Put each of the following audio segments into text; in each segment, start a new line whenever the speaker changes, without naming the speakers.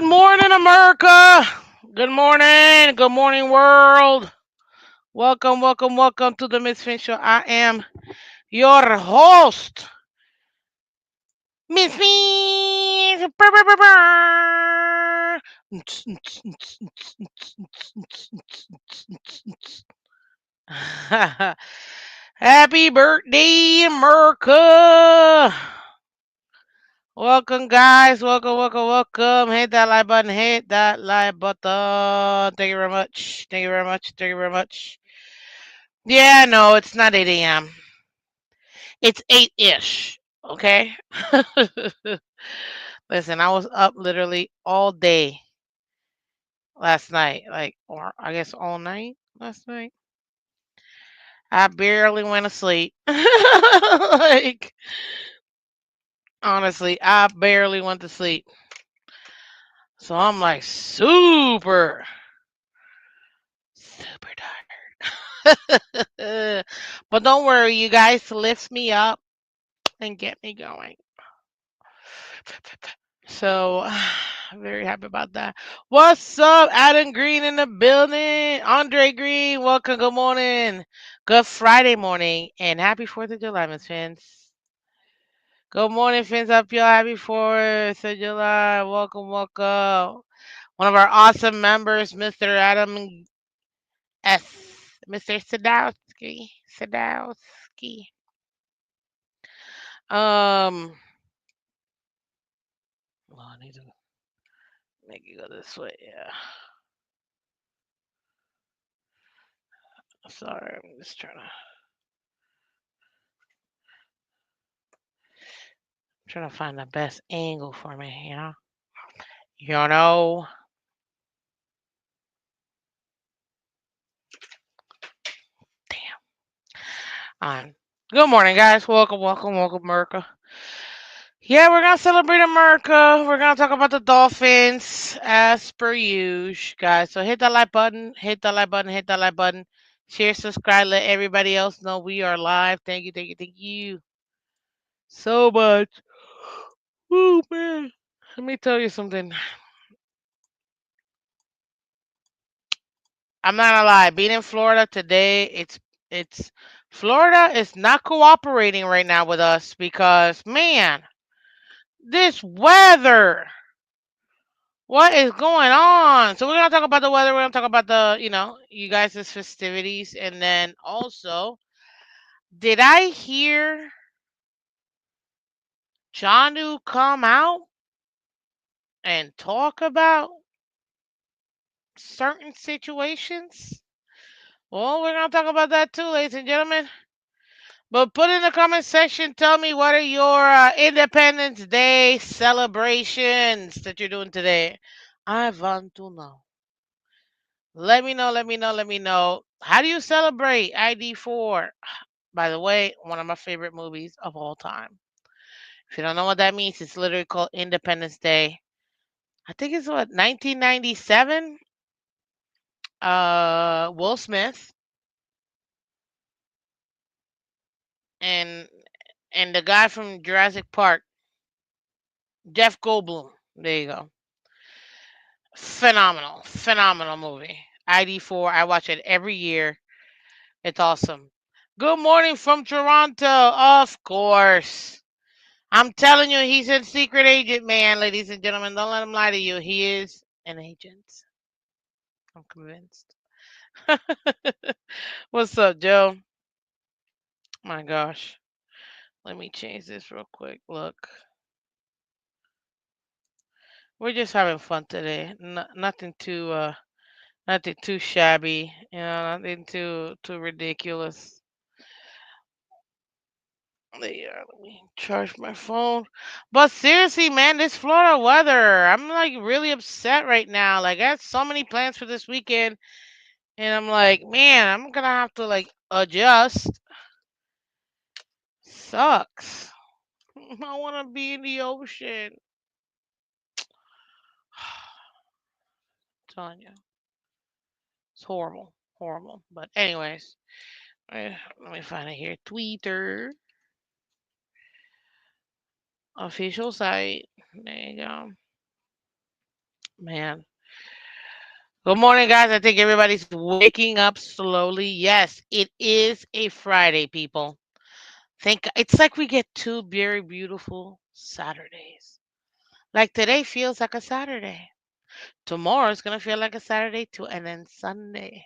Good morning, America. Good morning. Good morning, world. Welcome, welcome, welcome to the Miss Fin Show. I am your host, Miss Fin. Happy birthday, America. Welcome, guys. Welcome, welcome, welcome. Hit that like button. Hit that like button. Thank you very much. Thank you very much. Thank you very much. Yeah, no, it's not 8 a.m. It's 8 ish. Okay? Listen, I was up literally all day last night. Like, or I guess all night last night. I barely went to sleep. Like, honestly, I barely went to sleep. So I'm like super tired. But don't worry, you guys lift me up and get me going. So very happy about that. What's up, Adam Green in the building? Andre Green, welcome. Good morning. Good Friday morning, and happy 4th of July, Miss Fins. Good morning, Fins up, y'all. Happy 4th of July. Welcome, welcome. One of our awesome members, Mr. Adam S. Mr. Sadowski. Sadowski. Well, I need to make it go this way. Yeah. Sorry, I'm just trying to find the best angle for me, you know? You know? Damn. Good morning, guys. Welcome, welcome, welcome, America. Yeah, we're gonna celebrate America. We're gonna talk about the Dolphins as per usual, guys. So hit that like button, hit that like button, hit that like button. Share, subscribe, let everybody else know we are live. Thank you, thank you, thank you so much. Oh man. Let me tell you something. I'm not gonna lie. Being in Florida today, it's Florida is not cooperating right now with us because man, this weather. What is going on? So we're gonna talk about the weather. We're gonna talk about you guys' festivities, and then also, did I hear Johnu come out and talk about certain situations? Well, we're gonna talk about that too, ladies and gentlemen. But put in the comment section, tell me what are your Independence Day celebrations that you're doing today. I want to know. Let me know, let me know, let me know. How do you celebrate ID4? By the way, one of my favorite movies of all time. If you don't know what that means, it's literally called Independence Day. I think it's what 1997. Will Smith and and the guy from Jurassic Park, Jeff Goldblum. There you go. Phenomenal, phenomenal movie. ID4. I watch it every year. It's awesome. Good morning from Toronto. Of course. I'm telling you, he's a secret agent, man, ladies and gentlemen. Don't let him lie to you. He is an agent. I'm convinced. What's up, Joe? My gosh. Let me change this real quick. Look, we're just having fun today. Nothing too shabby. Nothing too ridiculous. Yeah, let me charge my phone. But seriously, man, this Florida weather, I'm like really upset right now. Like, I had so many plans for this weekend, and I'm like, man, I'm gonna have to like adjust. Sucks. I want to be in the ocean. Telling you, it's horrible, horrible. But anyways, let me find it here. Twitter official site. There you go. Man. Good morning, guys. I think everybody's waking up slowly. Yes, it is a Friday, people. Think it's like we get two very beautiful Saturdays. Like today feels like a Saturday. Tomorrow's gonna feel like a Saturday too, and then Sunday.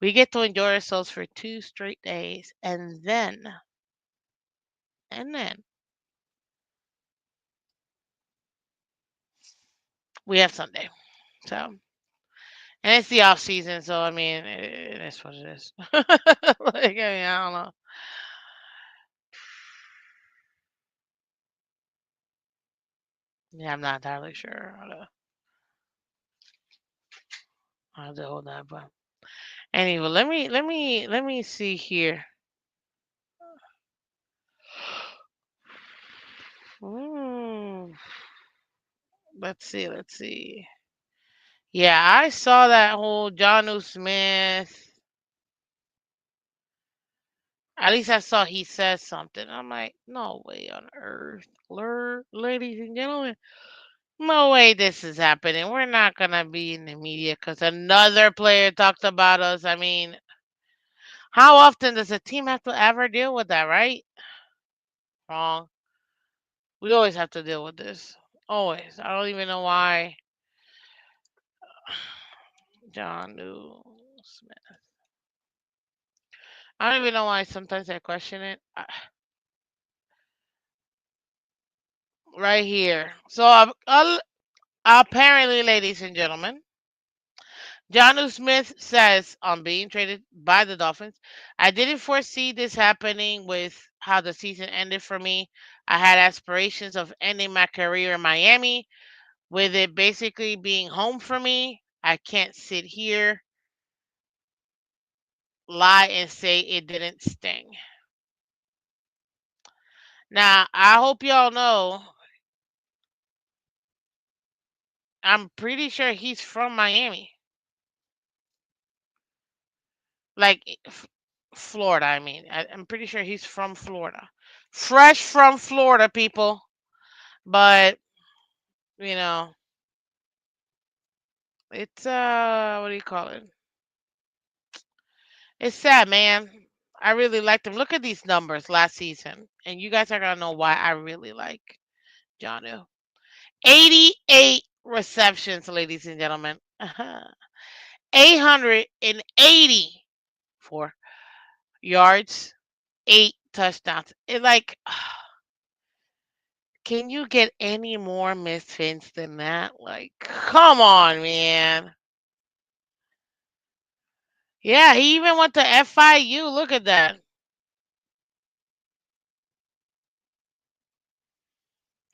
We get to enjoy ourselves for 2 straight days, and then we have Sunday. So, and it's the off season, so I mean, it is what it is. Like, I mean, I don't know. Yeah, I'm not entirely sure how to hold that, but anyway, let me see here. Mm, let's see. Yeah, I saw that whole Johnu Smith. At least I saw he said something. I'm like, no way on earth, ladies and gentlemen, no way this is happening. We're not gonna be in the media because another player talked about us. I mean, how often does a team have to ever deal with that, right? Wrong. We always have to deal with this. Always. I don't even know why John New Smith. I don't even know why sometimes I question it. Right here. So apparently, ladies and gentlemen, John Smith says on being traded by the Dolphins, I didn't foresee this happening with how the season ended for me. I had aspirations of ending my career in Miami, with it basically being home for me. I can't sit here, lie, and say it didn't sting. Now, I hope y'all know, I'm pretty sure he's from Miami. Like Florida, I mean. I'm pretty sure he's from Florida. Fresh from Florida, people. But, you know, it's what do you call it? It's sad, man. I really liked him. Look at these numbers last season. And you guys are gonna know why I really like Johnu. 88 receptions, ladies and gentlemen. 884 yards, 8 touchdowns. It like can you get any more misfits than that? Like, come on, man. Yeah, he even went to FIU. Look at that.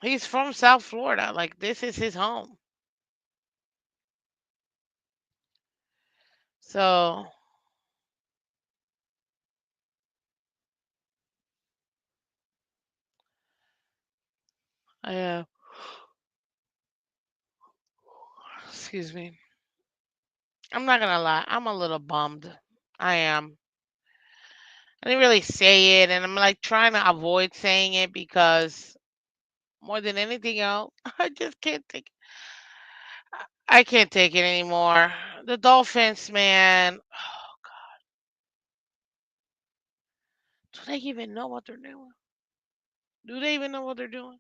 He's from South Florida. Like, this is his home. So, uh, excuse me. I'm not gonna lie. I'm a little bummed. I am. I didn't really say it, and I'm like trying to avoid saying it because more than anything else, I just can't take. I can't take it anymore. The Dolphins, man. Do they even know what they're doing? Do they even know what they're doing?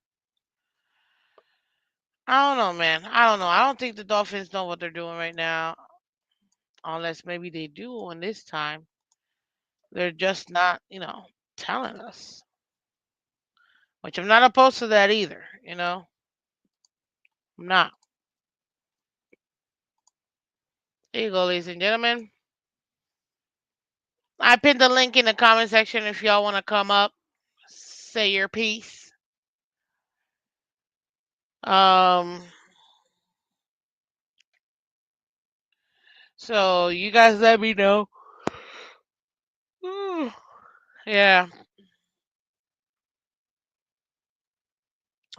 I don't know, man. I don't know. I don't think the Dolphins know what they're doing right now, unless maybe they do. And this time, they're just not, telling us. Which I'm not opposed to that either. I'm not. There you go, ladies and gentlemen. I pinned the link in the comment section if y'all want to come up, say your piece. Um, so you guys let me know. Yeah.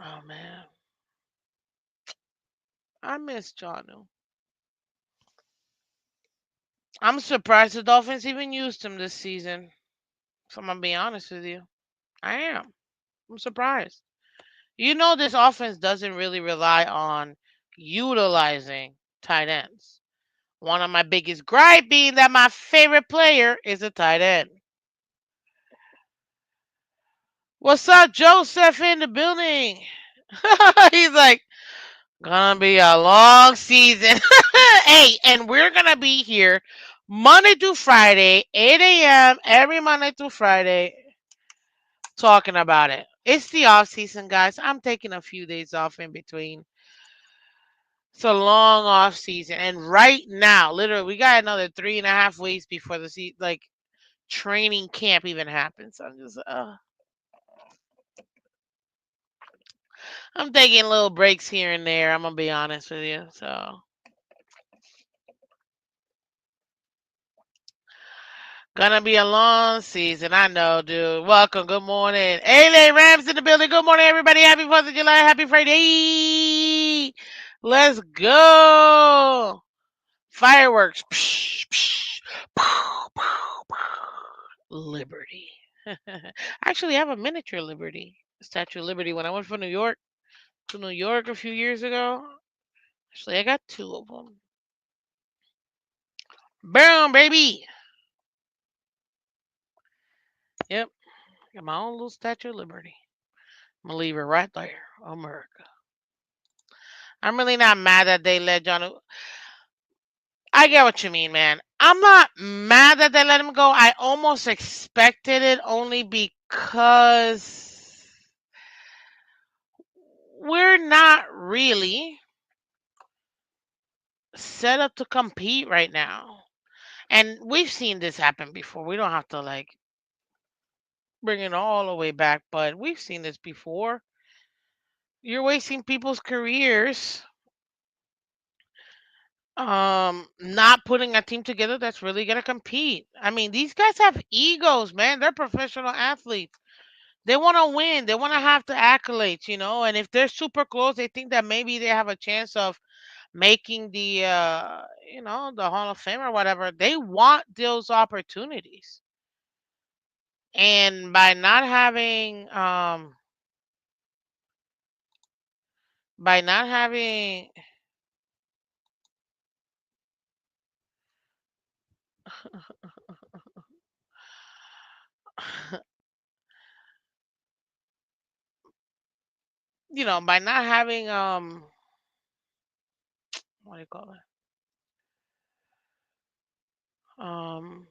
Oh man, I miss John. I'm surprised the Dolphins even used him this season. If I'm gonna be honest with you, I am. I'm surprised. This offense doesn't really rely on utilizing tight ends. One of my biggest gripe being that my favorite player is a tight end. What's up, Joseph in the building? He's like, gonna be a long season. Hey, and we're gonna be here Monday through Friday, 8 a.m. every Monday through Friday, talking about it. It's the off season, guys. I'm taking a few days off in between. It's a long off season, and right now, literally, we got another 3.5 weeks before like training camp even happens. So I'm taking little breaks here and there. I'm gonna be honest with you. So gonna be a long season. I know, dude. Welcome. Good morning. Ayla Rams in the building. Good morning, everybody. Happy 4th of July. Happy Friday. Let's go. Fireworks. Psh, psh, pow, pow, pow. Liberty. Actually, I have a miniature Liberty. Statue of Liberty. When I went from New York to New York a few years ago, actually, I got two of them. Boom, baby. Yep. Got my own little Statue of Liberty. I'm gonna leave it right there. America. I'm really not mad that they let John. I get what you mean, man. I'm not mad that they let him go. I almost expected it only because we're not really set up to compete right now. And we've seen this happen before. We don't have to like bring it all the way back, but we've seen this before. You're wasting people's careers not putting a team together that's really going to compete. I mean, these guys have egos, man. They're professional athletes. They want to win. They want to have the accolades, and if they're super close, they think that maybe they have a chance of making the Hall of Fame or whatever. They want those opportunities. And by not having by not having what do you call it? Um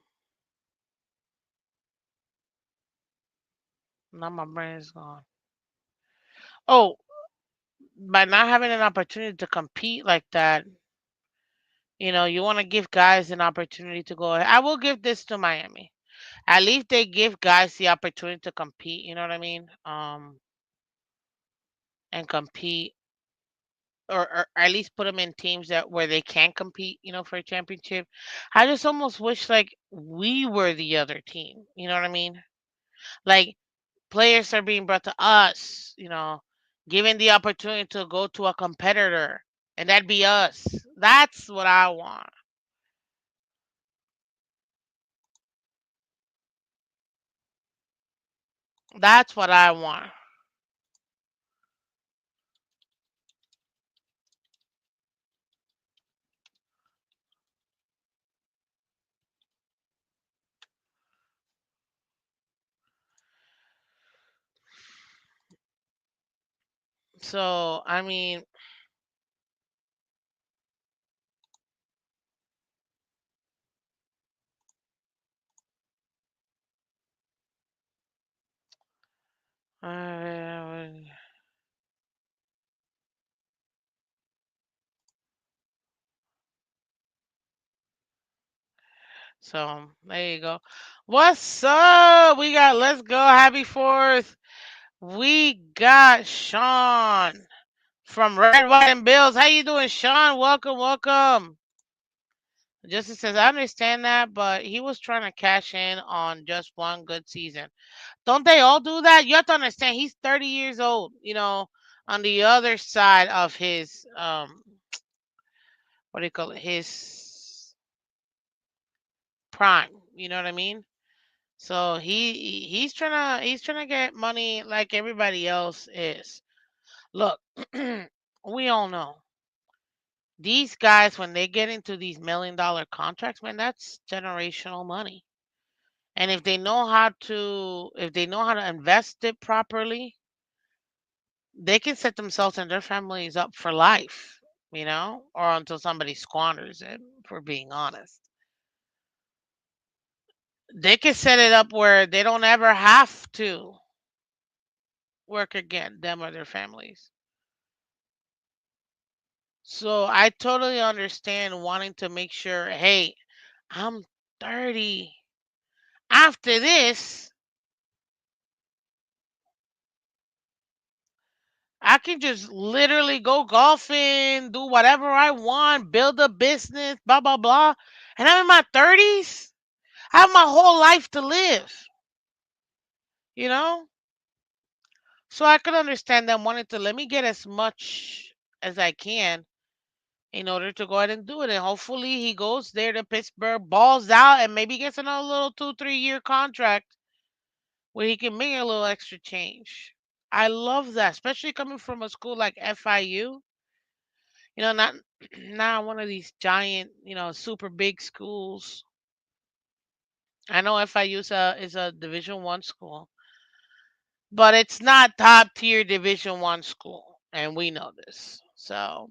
Now my brain is gone. Oh, by not having an opportunity to compete like that, you want to give guys an opportunity to go ahead. I will give this to Miami. At least they give guys the opportunity to compete, you know what I mean? And compete, or at least put them in teams that where they can compete, for a championship. I just almost wish like we were the other team, you know what I mean? Like players are being brought to us, given the opportunity to go to a competitor, and that'd be us. That's what I want. That's what I want. So, I mean, uh, so there you go. What's up? We got let's go. Happy fourth. We got Sean from Red, White, and Bills. How you doing, Sean? Welcome, welcome. Justin says, I understand that, but he was trying to cash in on just one good season. Don't they all do that? You have to understand he's 30 years old, on the other side of his what do you call it? His prime. You know what I mean? So he's trying to get money like everybody else is. Look, we all know. These guys, when they get into these $1 million contracts, man, that's generational money. And if they know how to invest it properly, they can set themselves and their families up for life, or until somebody squanders it, for being honest. They can set it up where they don't ever have to work again, them or their families. So I totally understand wanting to make sure, hey, I'm 30. After this, I can just literally go golfing, do whatever I want, build a business, blah, blah, blah. And I'm in my 30s. I have my whole life to live, you know? So I could understand them wanting to let me get as much as I can in order to go ahead and do it. And hopefully he goes there to Pittsburgh, balls out, and maybe gets another little 2, 3 year contract where he can make a little extra change. I love that, especially coming from a school like FIU. Not not one of these giant, super big schools. I know FIU is a Division 1 school, but it's not top tier Division 1 school, and we know this. So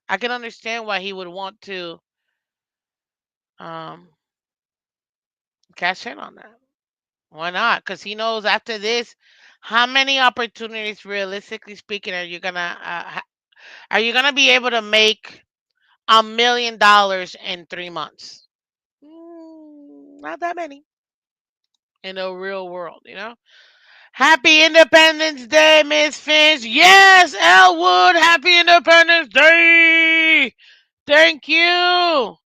I can understand why he would want to um, cash in on that. Why not? Because he knows after this, how many opportunities, realistically speaking, are you gonna be able to make $1 million in 3 months? Not that many in the real world. Happy Independence Day, Miss Finch. Yes, Elwood. Happy Independence Day. Thank you.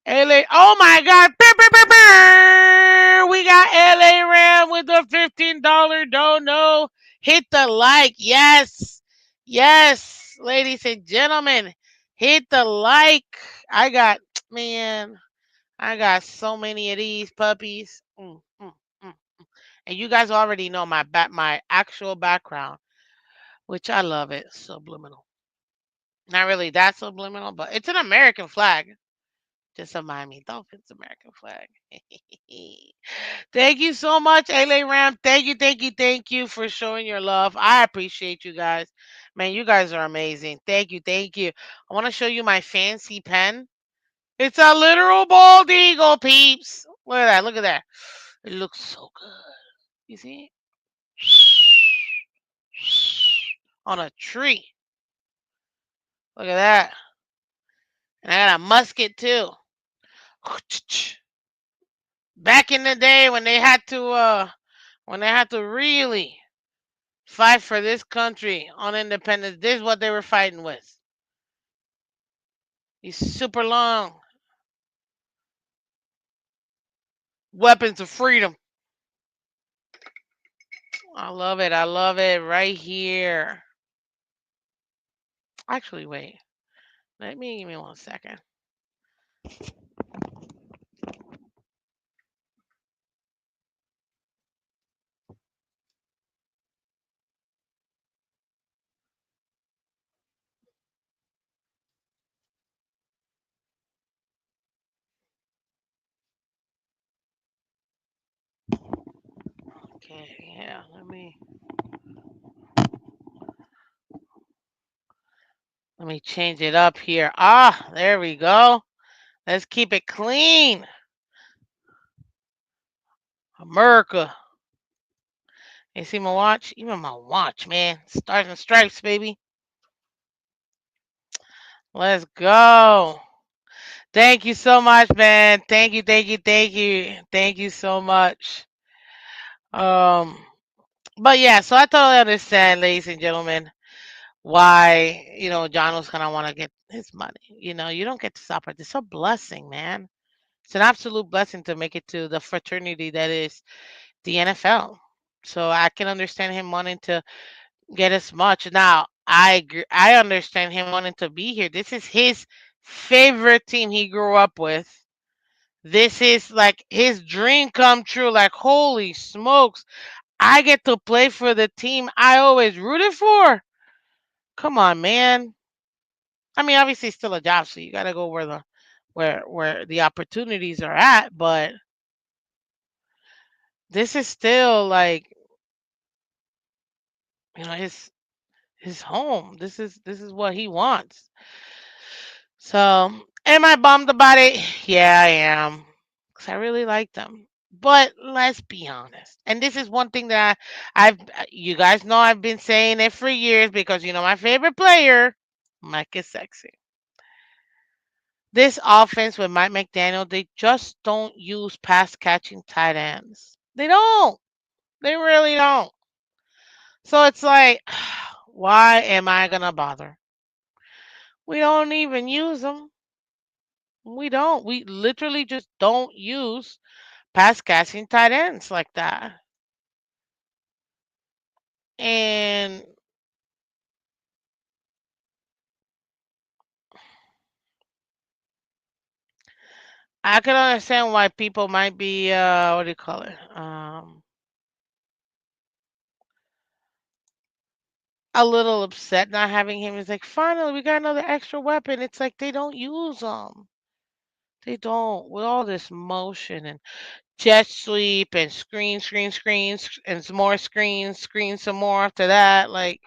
LA. Oh my God. Brr, brr, brr, brr. We got LA Ram with the $15 don't know. Hit the like. Yes. Yes. Ladies and gentlemen. Hit the like. I got, man, I got so many of these puppies. Mm. And you guys already know my actual background, which I love it. Subliminal. Not really that subliminal, but it's an American flag. Just a Miami Dolphins American flag. Thank you so much, LA Ram. Thank you for showing your love. I appreciate you guys. Man, you guys are amazing. Thank you. I want to show you my fancy pen. It's a literal bald eagle, peeps. Look at that. Look at that. It looks so good. You see? On a tree. Look at that. And I got a musket too. Back in the day when they had to really fight for this country on independence, this is what they were fighting with. These super long weapons of freedom. I love it. I love it right here. Actually, wait. Give me 1 second. Okay, yeah, let me change it up here. Ah, there we go. Let's keep it clean. America. You see my watch? Even my watch, man. Stars and stripes, baby. Let's go. Thank you so much, man. Thank you so much. Um, but yeah, so I totally understand, ladies and gentlemen, why, John was gonna want to get his money. You don't get to stop it. It's a blessing, man. It's an absolute blessing to make it to the fraternity that is the NFL. So I can understand him wanting to get as much. Now, I agree, I understand him wanting to be here. This is his favorite team he grew up with. This is like his dream come true. Like, holy smokes, I get to play for the team I always rooted for. Come on, man. I mean, obviously, it's still a job, so you got to go where the opportunities are at. But this is still like his home. This is what he wants. So, am I bummed about it? Yeah, I am, because I really like them. But let's be honest. And this is one thing that you guys know I've been saying it for years because my favorite player, Mike is sexy. This offense with Mike McDaniel, they just don't use pass catching tight ends. They don't. They really don't. So it's like, why am I gonna bother? We don't even use them. We don't. We literally just don't use pass catching tight ends like that. And I can understand why people might be what do you call it? A little upset not having him. It's like finally we got another extra weapon. It's like they don't use them. They don't, with all this motion and jet sweep and screens and some more screens some more after that. Like,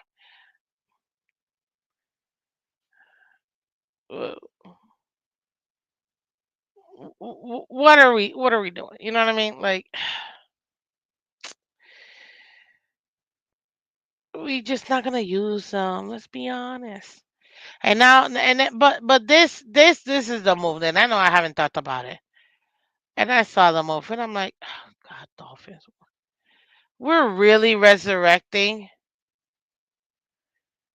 uh, what are we doing? You know what I mean? Like, we just not gonna use them. Let's be honest. And now, but this is the move. And I know I haven't thought about it. And I saw the move, and I'm like, oh, God, Dolphins. We're really resurrecting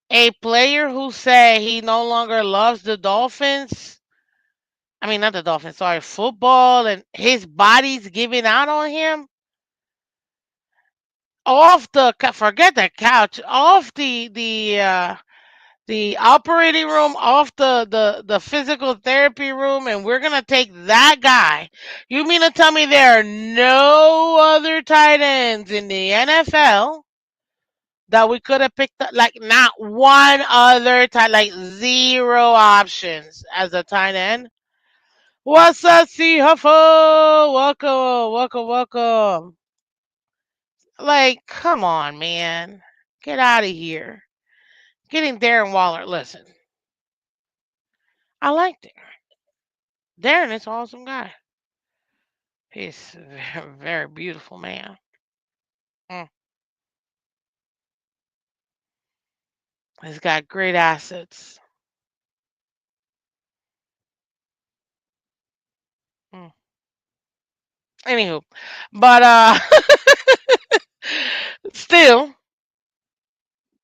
a player who said he no longer loves the Dolphins. I mean, not the Dolphins, sorry, football, and his body's giving out on him. Forget the couch, off the operating room, off the physical therapy room, and we're gonna take that guy. You mean to tell me there are no other tight ends in the NFL that we could have picked up? Like not one other tight, like zero options as a tight end. What's up, C Huffle? Welcome, welcome, welcome. Like, come on, man. Get out of here. Getting Darren Waller. Listen, I liked it. Darren is an awesome guy. He's a very, very beautiful man. Mm. He's got great assets. Mm. Anywho, but still,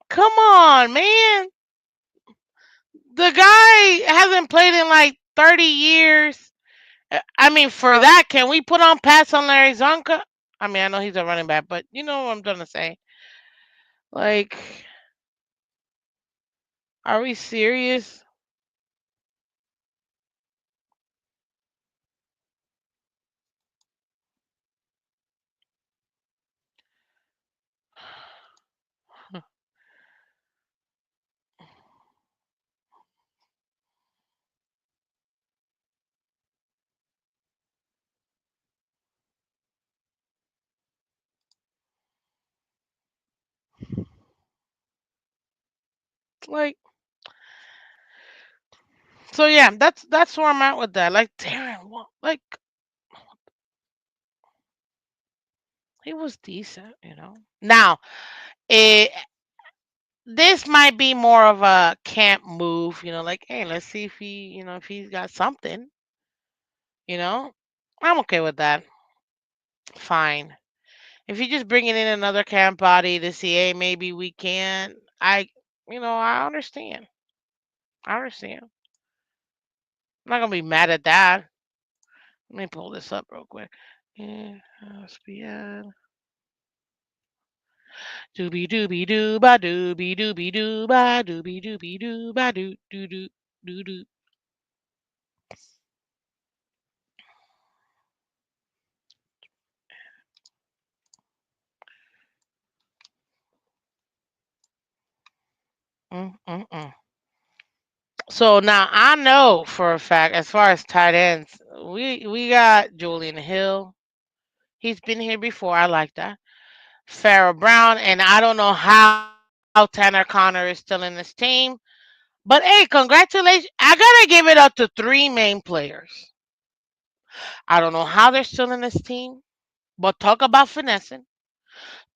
come on, man. The guy hasn't played in like 30 years. I mean, for that, can we put on Pats on Larry Zonka? I mean, I know he's a running back, but you know what I'm trying to say. Like, are we serious? Like, so yeah, that's where I'm at with that. Like, Darren, like he was decent. Now, it this might be more of a camp move. Like, hey, let's see if he's got something. You know, I'm okay with that. Fine. If you're just bringing in another camp body to see, hey, maybe we can. I understand. I understand. I'm not gonna be mad at that. Let me pull this up real quick. Yeah, ESPN. Doobie doobie doo ba doobie doobie doo ba doobie doobie doo ba doo doo doo doo doo. Mm. So now I know for a fact, as far as tight ends, we got Julian Hill. He's been here before. I like that. Farrell Brown, and I don't know how Tanner Connor is still in this team. But hey, congratulations. I gotta give it up to three main players. I don't know how they're still in this team, but talk about finessing.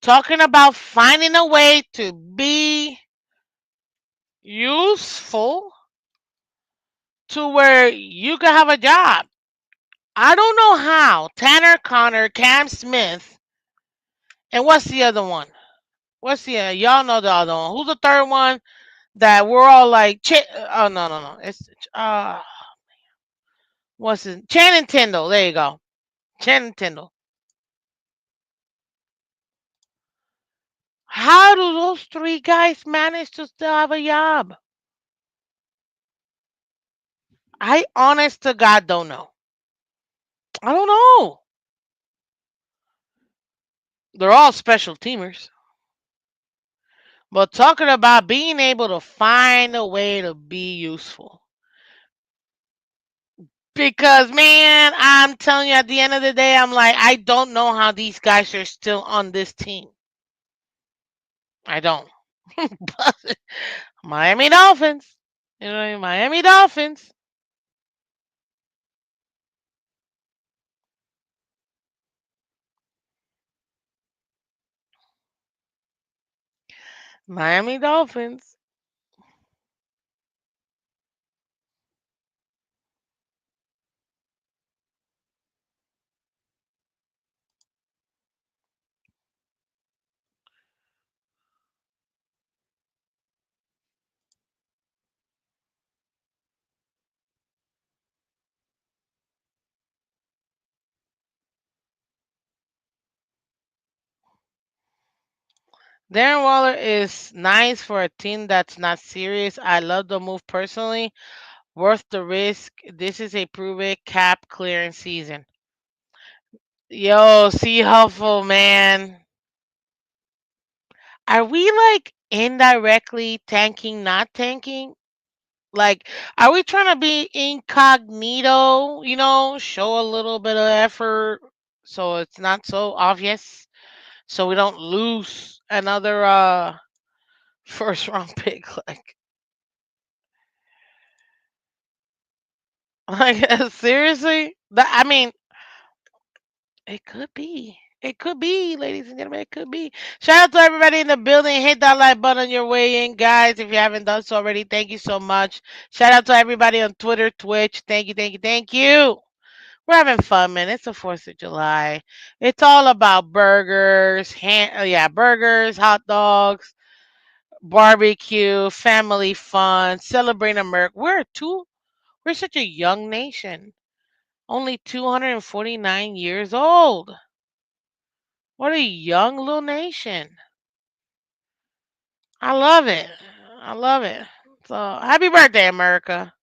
Talking about finding a way to be useful to where you can have a job. I don't know how. Tanner Connor, Cam Smith, and what's the other one? What's the y'all know the other one? Who's the third one that we're all like? Oh no, it's what's his Channing Tindall? There you go, Channing Tindall. How do those three guys manage to still have a job? I honest to God don't know. I don't know. They're all special teamers. But talking about being able to find a way to be useful. Because man, I'm telling you, at the end of the day, I'm like, I don't know how these guys are still on this team. I don't. But Miami Dolphins. You know, Miami Dolphins. Miami Dolphins. Darren Waller is nice for a team that's not serious. I love the move personally. Worth the risk. This is a prove it cap clearing season. Yo, see Huffle, man. Are we like indirectly tanking, not tanking? Like, are we trying to be incognito, show a little bit of effort so it's not so obvious, so we don't lose another first round pick? Like seriously? I mean, it could be. It could be, ladies and gentlemen. It could be. Shout out to everybody in the building. Hit that like button on your way in, guys. If you haven't done so already, thank you so much. Shout out to everybody on Twitter, Twitch. Thank you, thank you, thank you. We're having fun, man. It's the 4th of July. It's all about burgers, burgers, hot dogs, barbecue, family fun, celebrating America. We're such a young nation. Only 249 years old. What a young little nation. I love it. I love it. So happy birthday, America.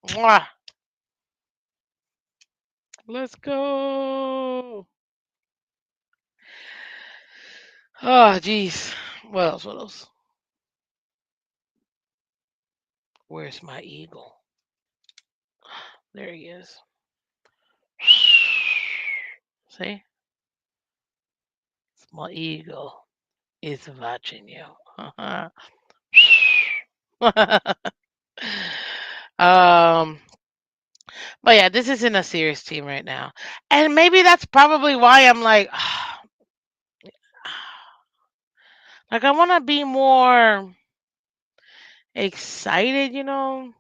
Mwah. Let's go. Oh, jeez. What else? What else? Where's my eagle? There he is. See? My eagle is watching you. um, but yeah, this isn't a serious team right now. And maybe that's probably why I'm like I want to be more excited. M-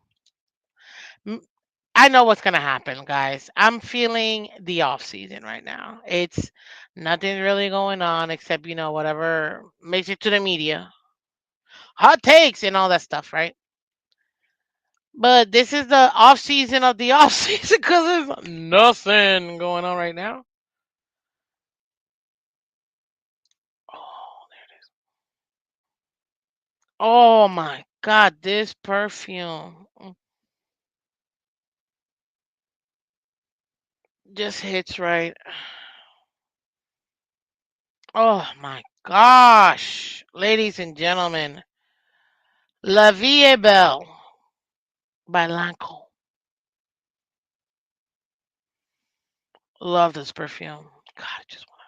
I know what's gonna happen, guys. I'm feeling the off season right now. It's nothing really going on except whatever makes it to the media, hot takes and all that stuff, right? But this is the off season of the off season because there's nothing going on right now. Oh, oh my God, this perfume just hits right. Oh my gosh, ladies and gentlemen, La Vie est Belle. by Lancome. Love this perfume. God, I just want.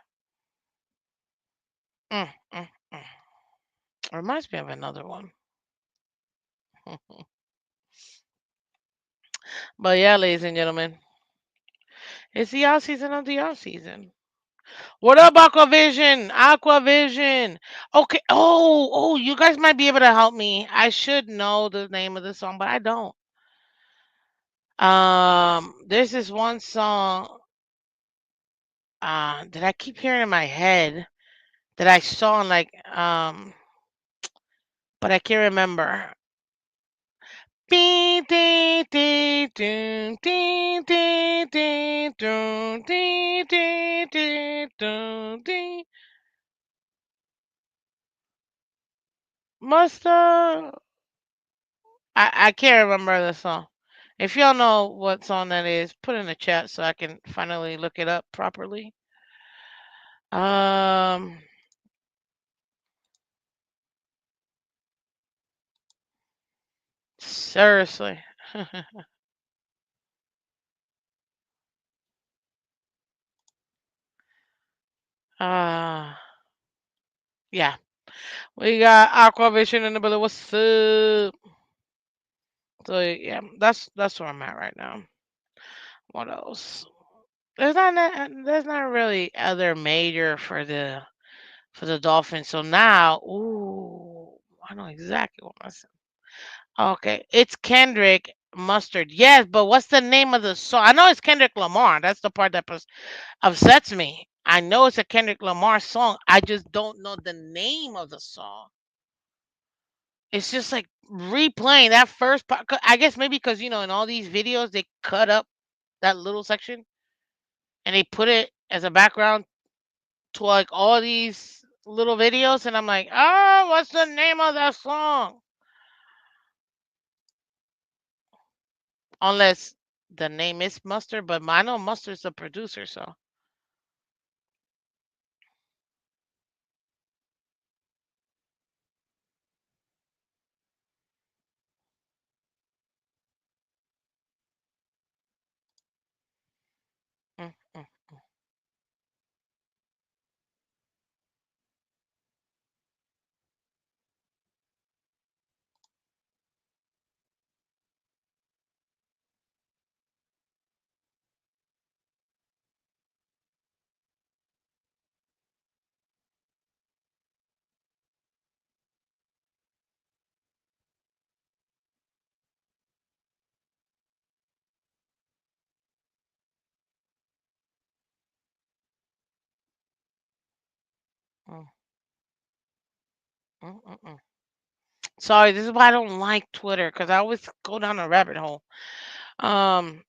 Reminds me of another one. But yeah, ladies and gentlemen, it's the off season of the off season. What up, Aquavision? Aquavision. Okay. Oh, you guys might be able to help me. I should know the name of the song, but I don't. There's this one song that I keep hearing in my head that I saw in like but I can't remember. Ding, ding, ding, ding, ding, ding, ding, ding, ding, ding, ding, ding, ding. Mustard. I can't remember the song. If y'all know what song that is, put in the chat so I can finally look it up properly. Um, seriously. uh, yeah. We got Aquavision in the building. What's up? So yeah, that's where I'm at right now. What else? There's not really other major for the Dolphins. So now, ooh, I know exactly what I'm saying. Okay, it's Kendrick Mustard. Yes, but what's the name of the song? I know it's Kendrick Lamar. That's the part that upsets me. I know it's a Kendrick Lamar song. I just don't know the name of the song. It's just like replaying that first part. I guess maybe because in all these videos they cut up that little section and they put it as a background to like all these little videos, and I'm like, oh, what's the name of that song? Unless the name is Mustard, but I know Mustard's the producer, so. Mm, mm, mm, mm. Sorry, this is why I don't like Twitter because I always go down a rabbit hole.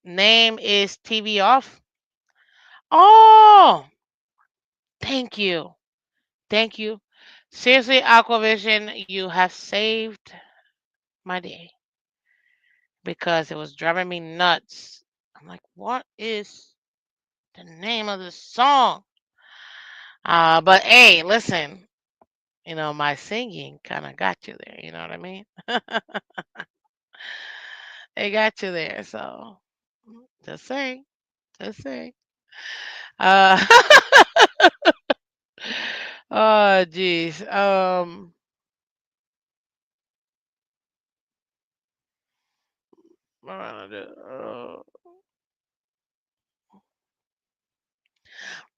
Name is TV off. Oh, thank you, thank you. Seriously, Aquavision, you have saved my day because it was driving me nuts. I'm like, what is the name of the song? But hey, listen, my singing kind of got you there. You know what I mean? It got you there. So just saying, just saying. Uh, oh, geez. uh,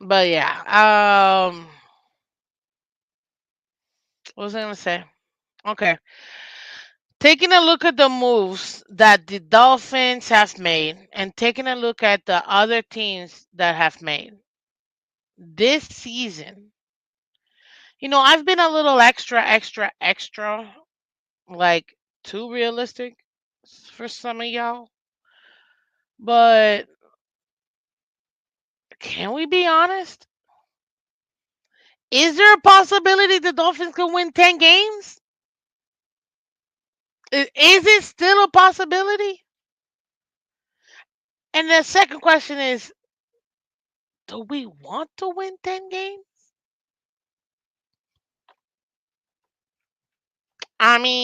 but yeah. What was I gonna say? Okay. Taking a look at the moves that the Dolphins have made and taking a look at the other teams that have made this season, I've been a little extra, extra, extra, like too realistic for some of y'all. But can we be honest? Is there a possibility the Dolphins could win 10 games? Is it still a possibility? And the second question is, do we want to win 10 games? I mean,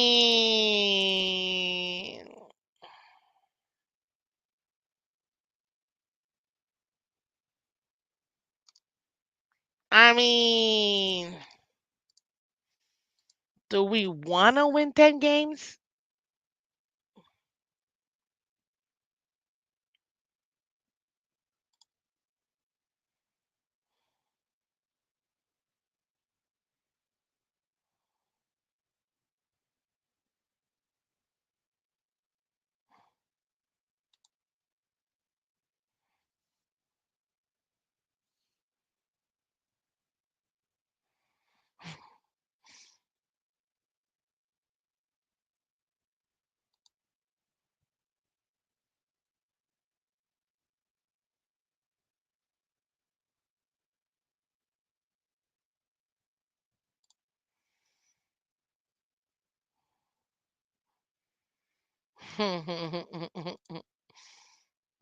I mean, do we want to win 10 games?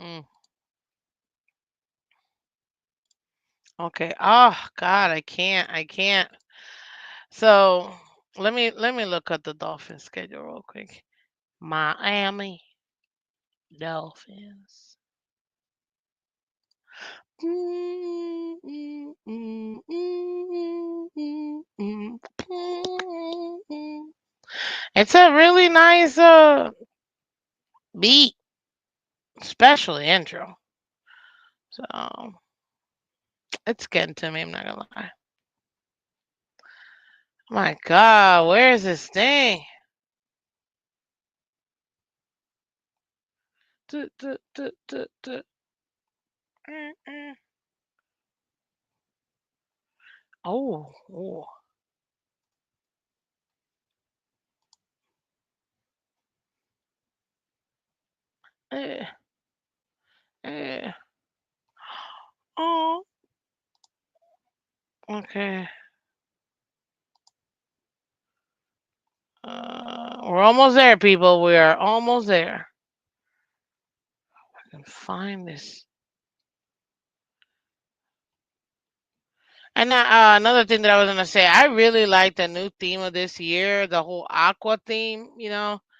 Mm, okay. Oh God, I can't. I can't. So let me look at the Dolphins schedule real quick. Miami Dolphins. Mm, mm, mm, mm, mm, mm, mm. It's a really nice beat, especially intro. So it's getting to me. I'm not gonna lie. My God, where is this thing? Du- du- du- du- du- mm, mm. Oh, oh, eh, eh. Oh, okay. We're almost there, people. We are almost there. I can find this. And another thing that I was gonna say, I really like the new theme of this year, the whole aqua theme. It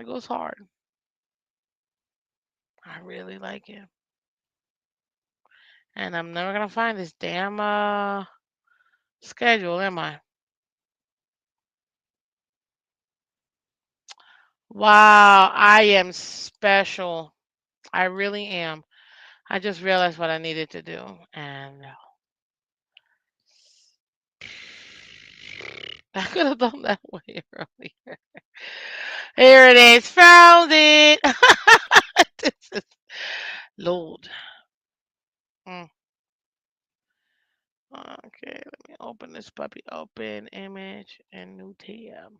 goes hard. I really like it, and I'm never gonna find this damn schedule, am I? Wow, I am special. I really am. I just realized what I needed to do, and I could have done that way earlier. Here it is. Found it. This is Lord. Mm. Okay, let me open this puppy. Open image and new tab.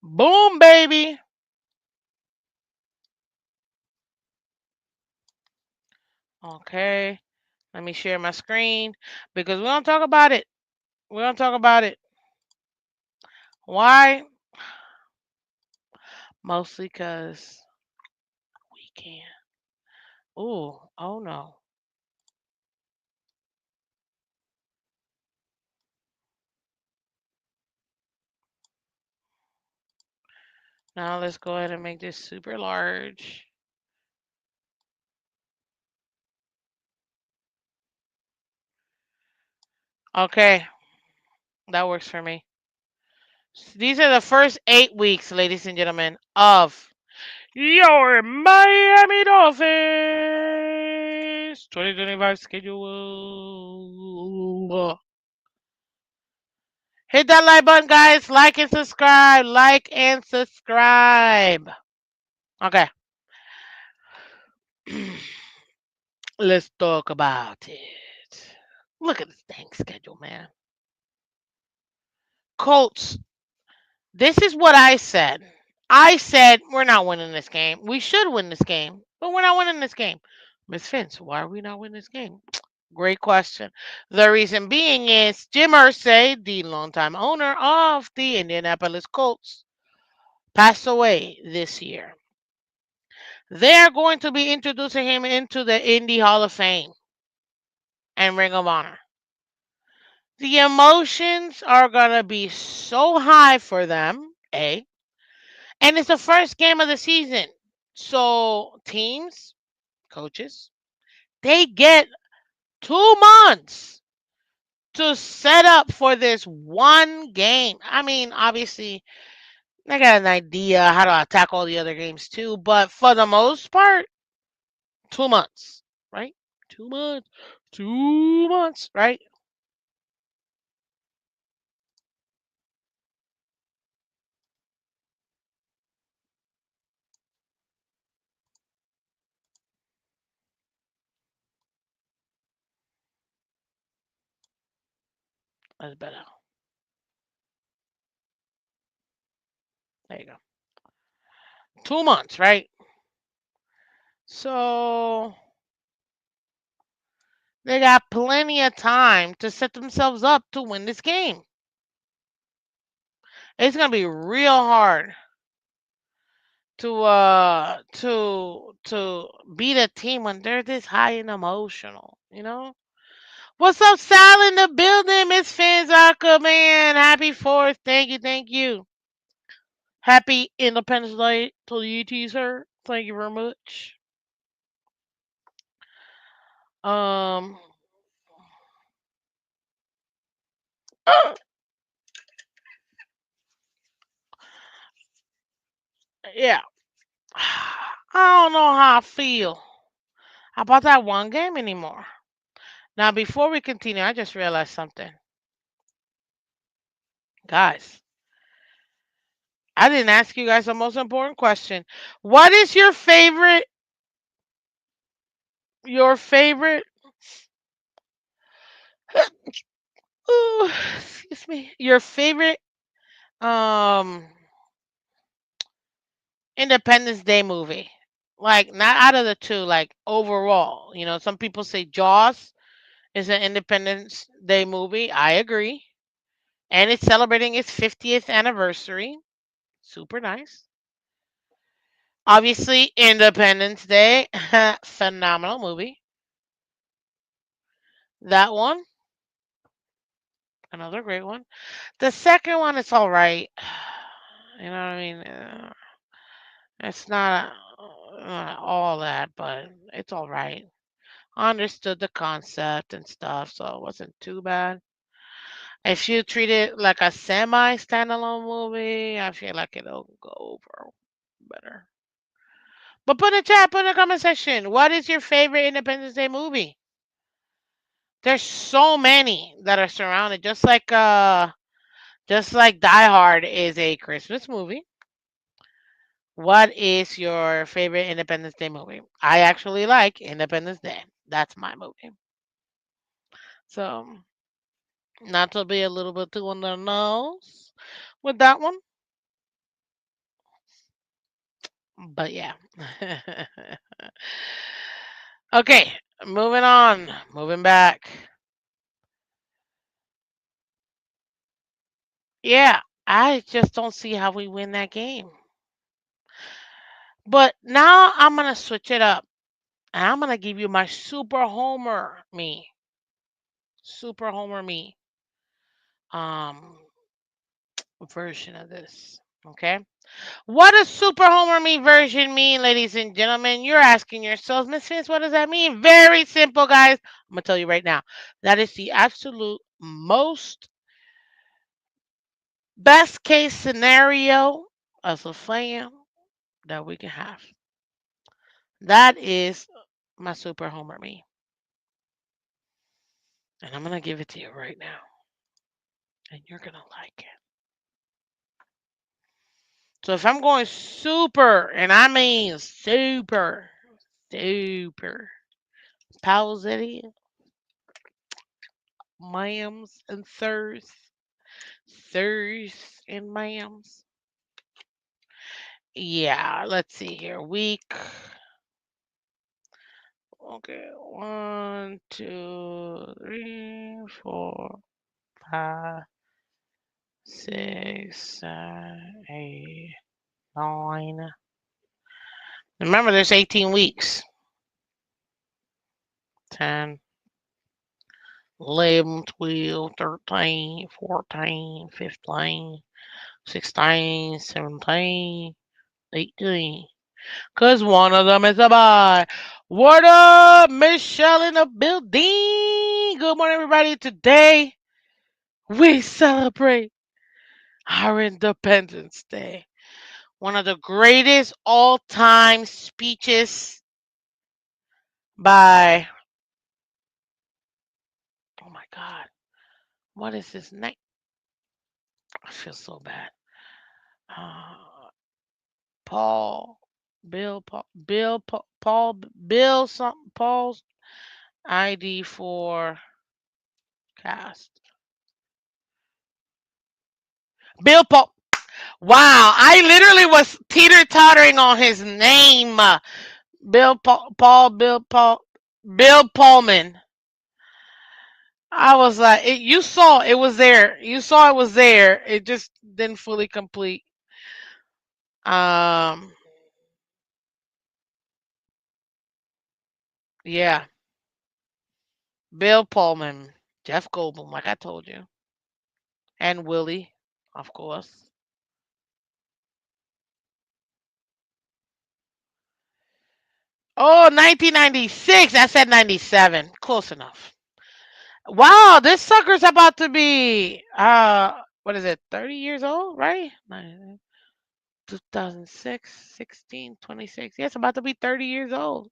Boom, baby. Okay, let me share my screen because we don't talk about it. We don't talk about it. Why? Mostly because we can. Ooh, oh no. Now let's go ahead and make this super large. Okay, that works for me. These are the first 8 weeks, ladies and gentlemen, of your Miami Dolphins 2025 schedule. Hit that like button, guys. Like and subscribe. Like and subscribe. Okay. Let's talk about it. Look at this dang schedule, man. Colts. This is what I said. I said we're not winning this game. We should win this game, but we're not winning this game. Miss Finch, why are we not winning this game? Great question. The reason being is Jim Irsay, the longtime owner of the Indianapolis Colts, passed away this year. They're going to be introducing him into the Indy Hall of Fame and Ring of Honor. The emotions are going to be so high for them, A. And it's the first game of the season. So teams, coaches, they get 2 months to set up for this one game. I mean, obviously, I got an idea how to attack all the other games too, but for the most part, 2 months, right? 2 months, 2 months, right? That's better. There you go. 2 months, right? So they got plenty of time to set themselves up to win this game. It's gonna be real hard to beat a team when they're this high and emotional, you know? What's up, Sal in the building, Miss Phins, man? Happy 4th. Thank you, thank you. Happy Independence Day to you, too, sir. Thank you very much. Um, yeah. I don't know how I feel about that one game anymore. Now, before we continue, I just realized something. Guys, I didn't ask you guys the most important question. What is your favorite, ooh, excuse me, your favorite um Independence Day movie? Like, not out of the two, like overall. You know, some people say Jaws is an Independence Day movie. I agree. And it's celebrating its 50th anniversary. Super nice. Obviously, Independence Day, phenomenal movie. That one, another great one. The second one is all right. You know what I mean? It's not all that, but it's all right. I understood the concept and stuff, so it wasn't too bad. If you treat it like a semi standalone movie, I feel like it'll go over better. But put in the chat, put in the comment section. What is your favorite Independence Day movie? There's so many that are surrounded, just like Die Hard is a Christmas movie. What is your favorite Independence Day movie? I actually like Independence Day. That's my movie. So, not to be a little bit too on the nose with that one, but yeah. Okay, moving on, moving back. Yeah, I just don't see how we win that game. But now I'm gonna switch it up, and I'm gonna give you my super homer me, um, version of this. Okay. What does super homer me version mean, ladies and gentlemen? You're asking yourselves, Miss Vince, what does that mean? Very simple, guys. I'm gonna tell you right now. That is the absolute most best case scenario as a fan that we can have. That is my super homer me. And I'm gonna give it to you right now. And you're gonna like it. So if I'm going super, and I mean super, super positive, ma'ams and sirs and ma'ams. Yeah, let's see here. Week. Okay, 1, 2, 3, 4, 5, 6, 7, 8, 9. Remember, there's 18 weeks. 10, 11, 12, 13, 14, 15, 16, 17, 18. Cause one of them is a boy. What up, Michelle in the building? Good morning, everybody. Today we celebrate our Independence Day. One of the greatest all-time speeches by, oh my God, what is his name? I feel so bad. Uh, Paul, Bill, something, Paul's ID for cast. Bill Paul. Wow, I literally was teeter tottering on his name. Bill Pullman. I was like, you saw it was there. You saw it was there. It just didn't fully complete. Um, yeah, Bill Pullman, Jeff Goldblum, like I told you, and Willie, of course. Oh, 1996. I said 97. Close enough. Wow, this sucker's about to be what is it? 30 years old, right? 2006, 16, 26. Yeah, it's about to be 30 years old.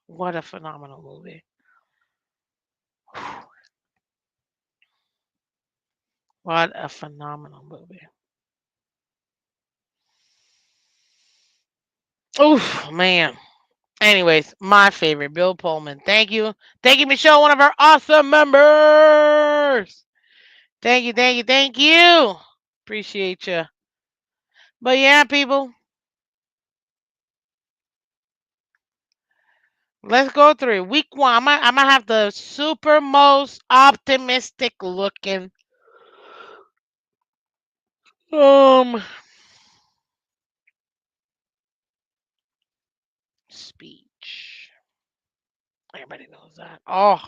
What a phenomenal movie. What a phenomenal movie. Oof, man. Anyways, my favorite, Bill Pullman. Thank you. Thank you, Michelle, one of our awesome members. Thank you, thank you, thank you. Appreciate you. But yeah, people, let's go through it. Week one. I'm gonna have the super most optimistic looking um speech. Everybody knows that. Oh,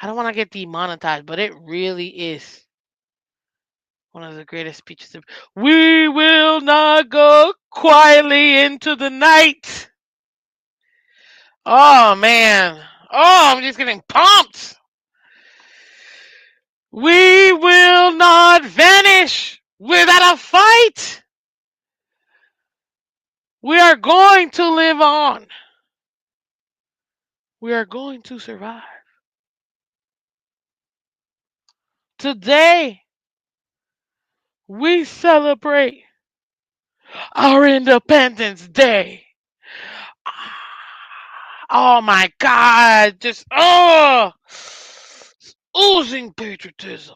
I don't want to get demonetized, but it really is one of the greatest speeches. We will not go quietly into the night. Oh man. Oh, I'm just getting pumped. We will not vanish without a fight. We are going to live on. We are going to survive. Today, we celebrate our Independence Day. Oh my God. Just, oozing patriotism.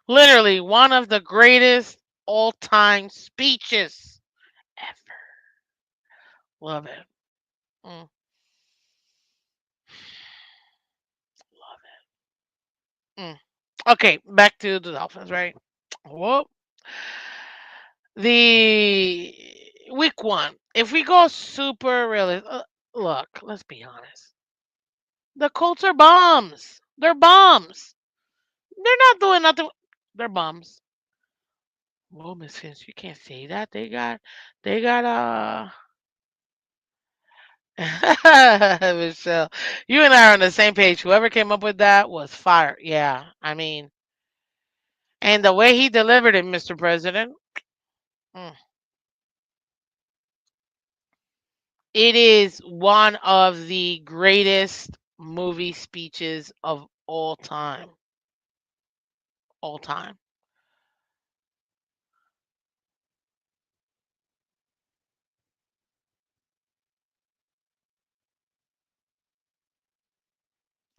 Literally, one of the greatest all time speeches ever. Love it. Mm, love it. Mm. Okay, back to the Dolphins, right? Whoop. The week one. If we go super realistic, look, let's be honest. The Colts are bums. They're bums. They're not doing nothing. They're bums. Well, Miss Finch, you can't say that. They got Michelle. You and I are on the same page. Whoever came up with that was fired. Yeah, I mean, and the way he delivered it, Mr. President, mm, it is one of the greatest movie speeches of all time. All time.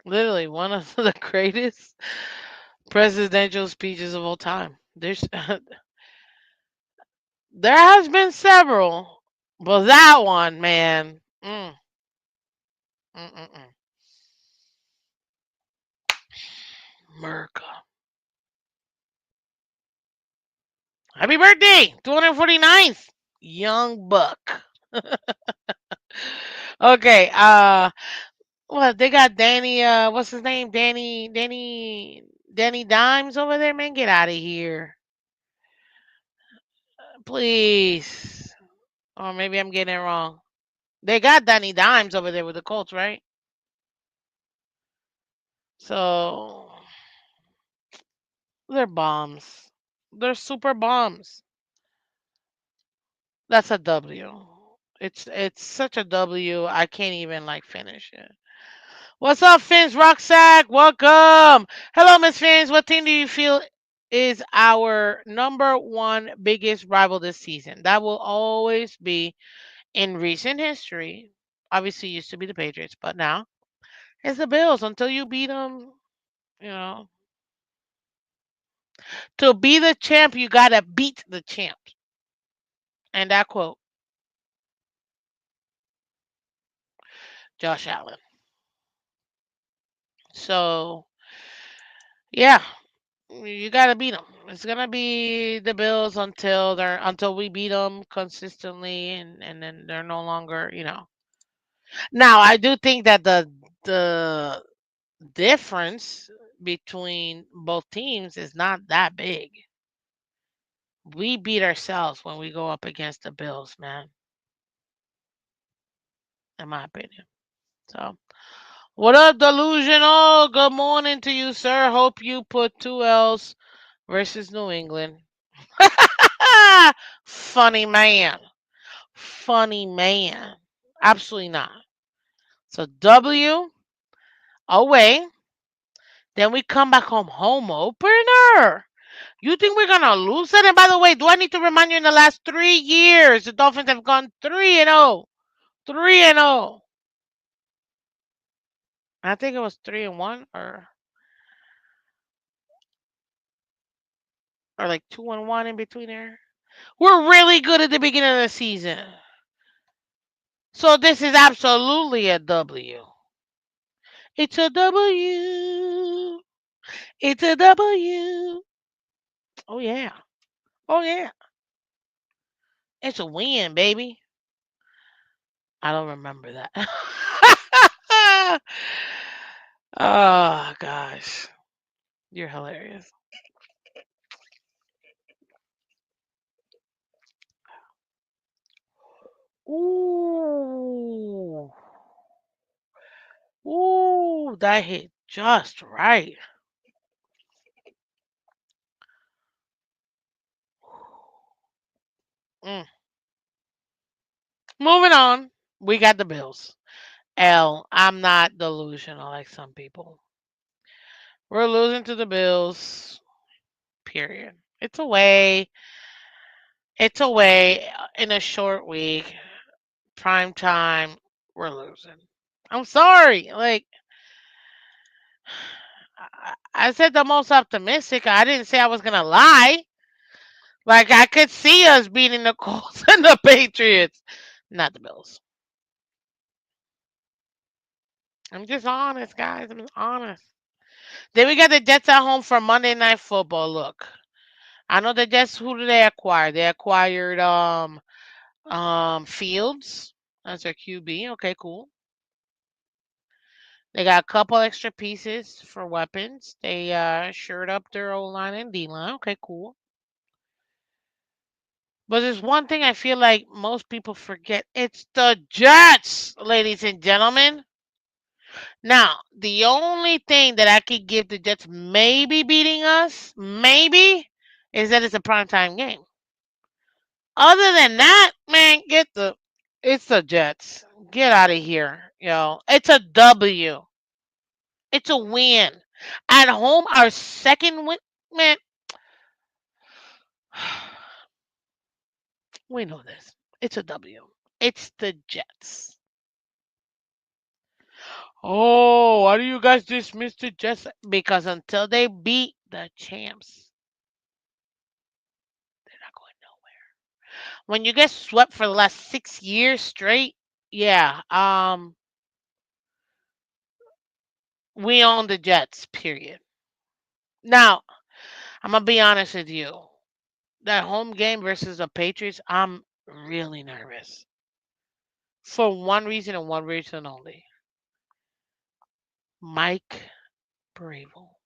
Literally one of the greatest presidential speeches of all time. There's there has been several, but that one, man, mm, mm, mm. America. Happy birthday, 249th, young buck. Okay, what they got Danny, what's his name? Danny Danny Dimes over there, man, get out of here, please. Or maybe I'm getting it wrong. They got Danny Dimes over there with the Colts, right? So they're bombs. They're super bombs. That's a W. It's such a W. I can't even like finish it. What's up, Phins Rucksack? Welcome. Hello, Miss Phins. What team do you feel is our number one biggest rival this season? That will always be in recent history. Obviously, used to be the Patriots, but now it's the Bills. Until you beat them, you know, to be the champ, you gotta beat the champ. And that quote, Josh Allen. So yeah, you gotta beat them. It's gonna be the Bills until we beat them consistently, and then they're no longer. Now I do think that the difference between both teams is not that big. We beat ourselves when we go up against the Bills, man. In my opinion. So what up, delusional? Good morning to you, sir. Hope you put two L's versus New England. Funny man. Funny man. Absolutely not. So W away. Then we come back home opener. You think we're gonna lose it? And by the way, do I need to remind you in the last 3 years the Dolphins have gone 3-0. 3-0. I think it was 3-1 or like 2-1 in between there. We're really good at the beginning of the season. So this is absolutely a W. It's a W. It's a W. Oh yeah. Oh yeah. It's a win, baby. I don't remember that. Oh gosh. You're hilarious. Ooh. Ooh, that hit just right. Mm. Moving on. We got the Bills. L. I'm not delusional like some people. We're losing to the Bills. Period. It's away. It's away in a short week. Prime time. We're losing. I'm sorry. Like I said, the most optimistic. I didn't say I was gonna lie. Like I could see us beating the Colts and the Patriots, not the Bills. I'm just honest, guys. I'm just honest. Then we got the Jets at home for Monday Night Football. Look, I know the Jets. Who did they acquire? They acquired Fields as their QB. Okay, cool. They got a couple extra pieces for weapons. They shored up their O line and D line. Okay, cool. But there's one thing I feel like most people forget. It's the Jets, ladies and gentlemen. Now, the only thing that I could give the Jets maybe beating us, maybe, is that it's a primetime game. Other than that, man, it's the Jets. Get out of here, yo. It's a W. It's a win. At home, our second win, man. We know this. It's a W. It's the Jets. Oh, why do you guys dismiss the Jets? Because until they beat the champs, they're not going nowhere. When you get swept for the last 6 years straight, yeah, we own the Jets. Period. Now, I'm gonna be honest with you. That home game versus the Patriots, I'm really nervous for one reason and one reason only. Mike Bravel.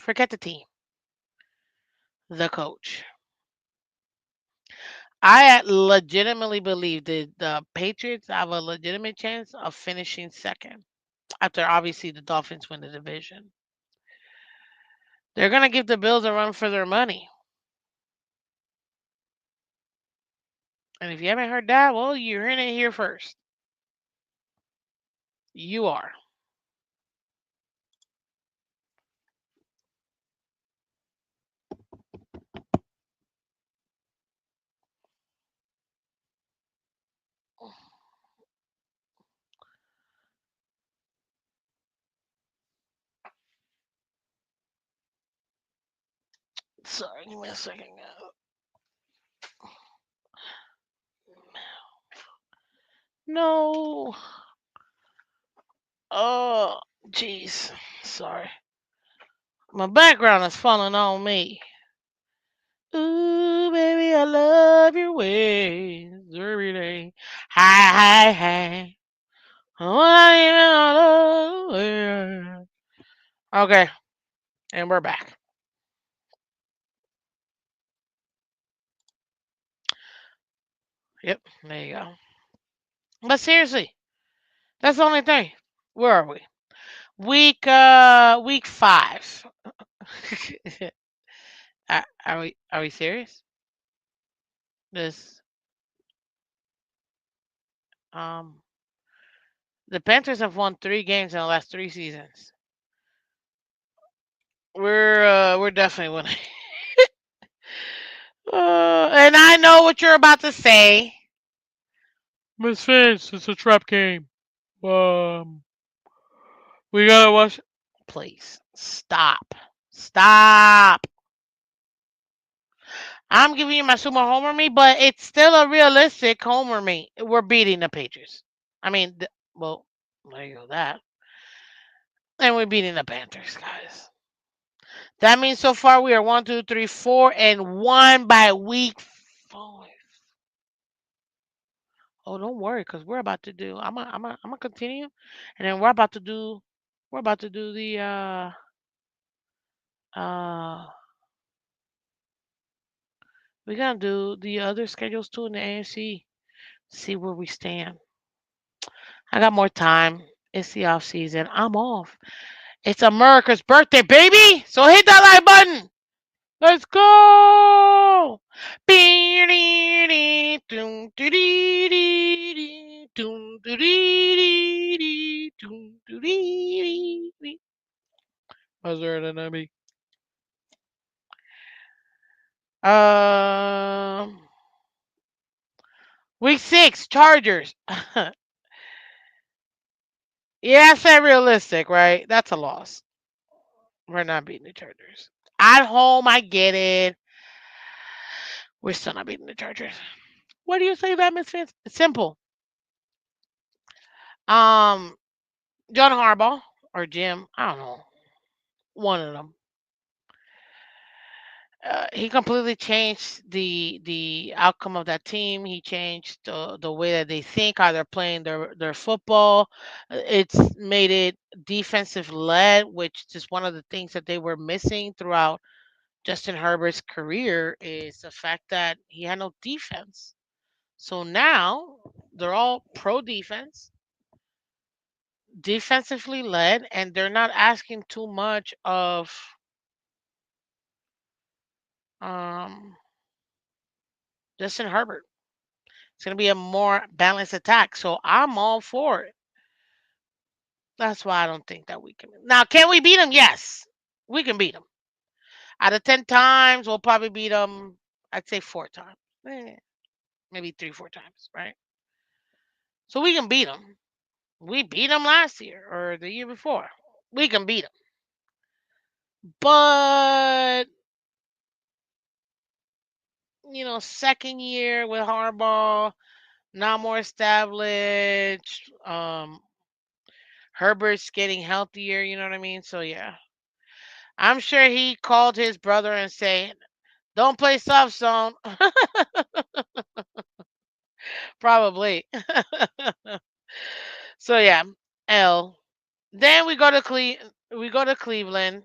Forget the team, the coach. I legitimately believe that the Patriots have a legitimate chance of finishing second after obviously the Dolphins win the division. They're going to give the Bills a run for their money. And if you haven't heard that, well, you're hearing it here first. You are. Sorry, give me a second. No. Oh, jeez. Sorry. My background is falling on me. Ooh, baby, I love your ways every day. Hi, hi, hi. Okay, and we're back. Yep, there you go. But seriously, that's the only thing. Where are we? Week 5. Are we serious? This um the Panthers have won 3 games in the last 3 seasons. We're definitely winning. And I know what you're about to say. Miss Phins, it's a trap game. Um, we gotta watch. Please stop. Stop. I'm giving you my super homer me, but it's still a realistic homer me. We're beating the Patriots. I mean, well, there you go. That. And we're beating the Panthers, guys. That means so far we are 1, 2, 3, 4, and 1 by week 5. Oh, don't worry, cause we're about to do. I'm gonna continue, and then we're about to do the uh we're gonna do the other schedules too in the AFC. See where we stand. I got more time. It's the off season. I'm off. It's America's birthday, baby. So hit that like button. Let's go. How's that, Nami? Um, week 6, Chargers. Yeah, I said realistic, right? That's a loss. We're not beating the Chargers. At home, I get it. We're still not beating the Chargers. What do you say that, Miss Fitz? It's simple. Um, John Harbaugh or Jim, I don't know, one of them. He completely changed the outcome of that team. He changed the way that they think, how they're playing their football. It's made it defensive led, which is one of the things that they were missing throughout Justin Herbert's career is the fact that he had no defense. So now they're all pro defense, defensively led, and they're not asking too much of um, Justin Herbert. It's going to be a more balanced attack. So I'm all for it. That's why I don't think that we can. Now, can we beat them? Yes, we can beat them. Out of 10 times, we'll probably beat them, I'd say 4 times. Maybe 3, 4 times, right? So we can beat them. We beat them last year or the year before. We can beat them. But, second year with Harbaugh, not more established. Herbert's getting healthier, you know what I mean? So, yeah. I'm sure he called his brother and said, "Don't play soft zone." Probably. So yeah, L. Then we go to Cleveland.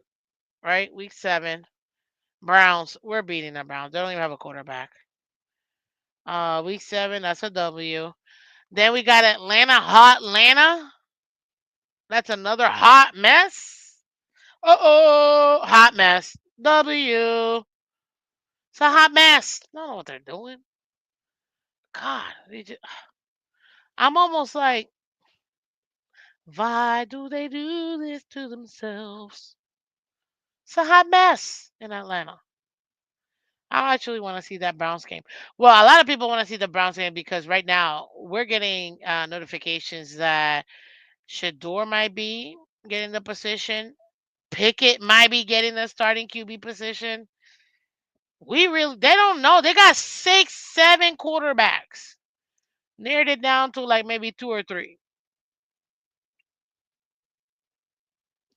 right? Week 7. Browns, we're beating the Browns. They don't even have a quarterback. Week 7, that's a W. Then we got Atlanta, hot Atlanta. That's another hot mess. Uh-oh, hot mess. W. It's a hot mess. I don't know what they're doing. God, I'm almost like, why do they do this to themselves? It's a hot mess in Atlanta. I actually want to see that Browns game. Well, a lot of people want to see the Browns game because right now we're getting notifications that Shador might be getting the position. Pickett might be getting the starting QB position. They don't know. They got 6, 7 quarterbacks. Narrowed it down to like maybe 2 or 3.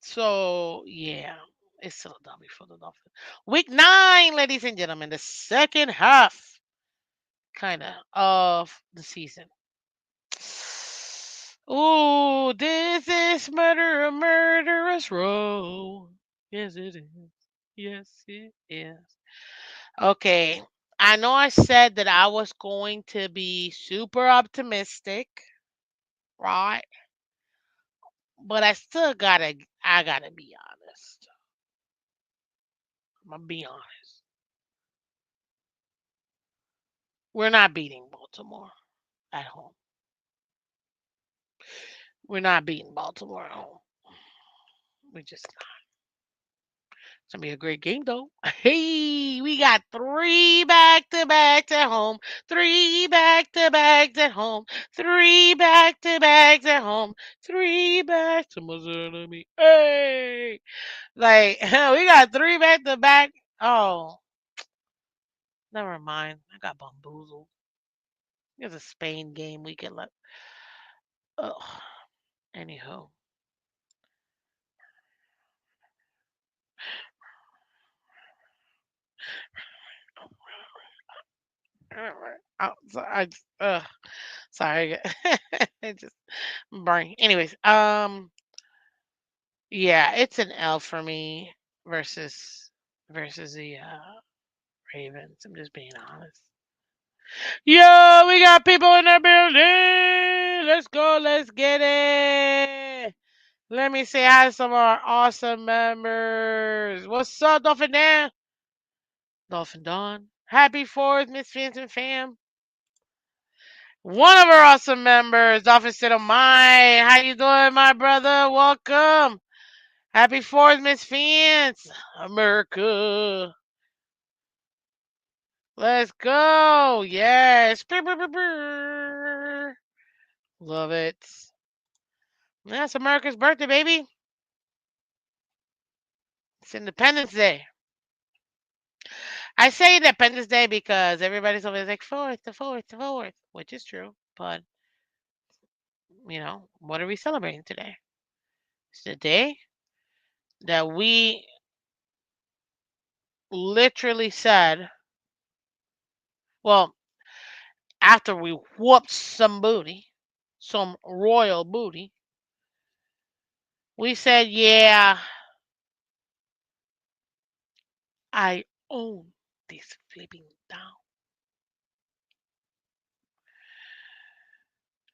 So yeah, it's still a dummy for the Dolphins. Week 9, ladies and gentlemen, the second half of the season. Oh, this is a murderous row. Yes, it is. Yes, it is. Okay. I know I said that I was going to be super optimistic, right? But I gotta be honest. I'm gonna be honest. We're not beating Baltimore at home. We're not beating Baltimore at home. We just It's gonna be a great game though. Hey, we got 3 back to backs at home, 3 back to backs at home, 3 back to backs at home, 3 back to my enemy. Hey, like we got 3 back to back. Oh, never mind. I got bamboozled. There's a Spain game we can let. Oh, anyhow. I, sorry, it just brain. Anyways, yeah, it's an L for me versus the Ravens. I'm just being honest. Yo, we got people in the building. Let's go. Let's get it. Let me say hi to some of our awesome members. What's up, Dolphin Dan? Dolphin Dawn. Happy 4th, Miss Phins and fam. One of our awesome members, Dolphin said, "Oh my, how you doing, my brother? Welcome. Happy 4th, Miss Phins. America. Let's go. Yes. Brr, brr, brr, brr. Love it. That's America's birthday, baby. It's Independence Day. I say Independence Day because everybody's always like, 4th, the 4th, the 4th, which is true. But, what are we celebrating today? It's the day that we literally said, well, after we whooped some booty, some royal booty, we said, yeah, I own this flipping town.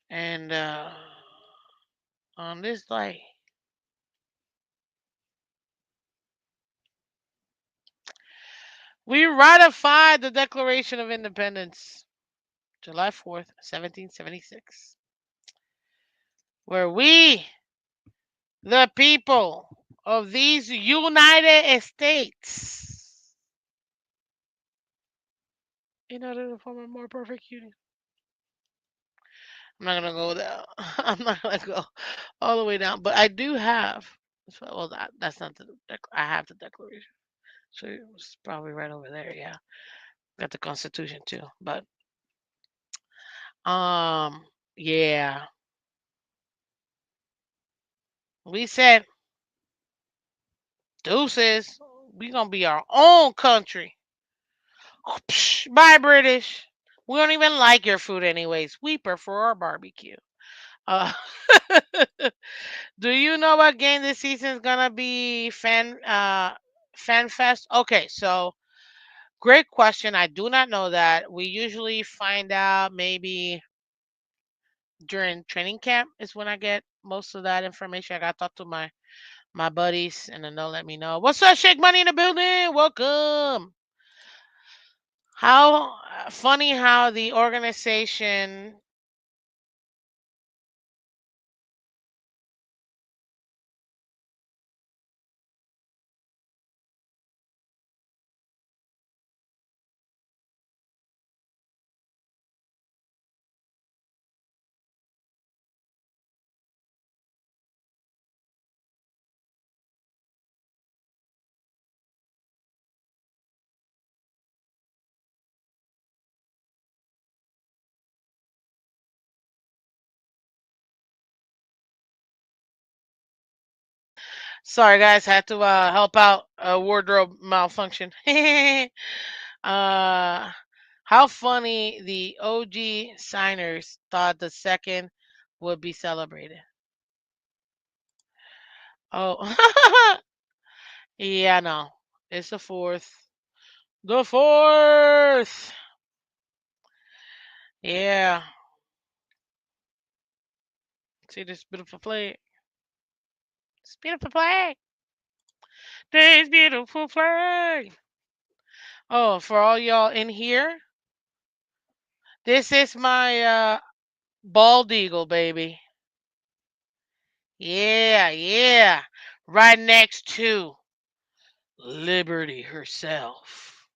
And on this day, we ratified the Declaration of Independence, July 4th, 1776, where we, the people of these United States, in order to form a more perfect union. I'm not gonna go down. I'm not gonna go all the way down, but I do have. Well, that's not the. I have the Declaration, so it's probably right over there. Yeah, got the Constitution too. But yeah, we said deuces. We gonna be our own country. Bye, British. We don't even like your food, anyways. We prefer our barbecue. Uh, do you know what game this season is gonna be? Fan Fest. Okay, so great question. I do not know that. We usually find out maybe during training camp is when I get most of that information. I got to talk to my buddies, and then they'll let me know. What's up, Shake Money in the building? Welcome. How funny how the organization. Sorry, guys, had to help out a wardrobe malfunction. uh, how funny the OG signers thought the second would be celebrated. Oh, yeah, no, it's the fourth. The fourth. Yeah. See this beautiful flag. This beautiful flag. This beautiful flag. Oh, for all y'all in here, this is my bald eagle, baby. Yeah, yeah. Right next to Liberty herself.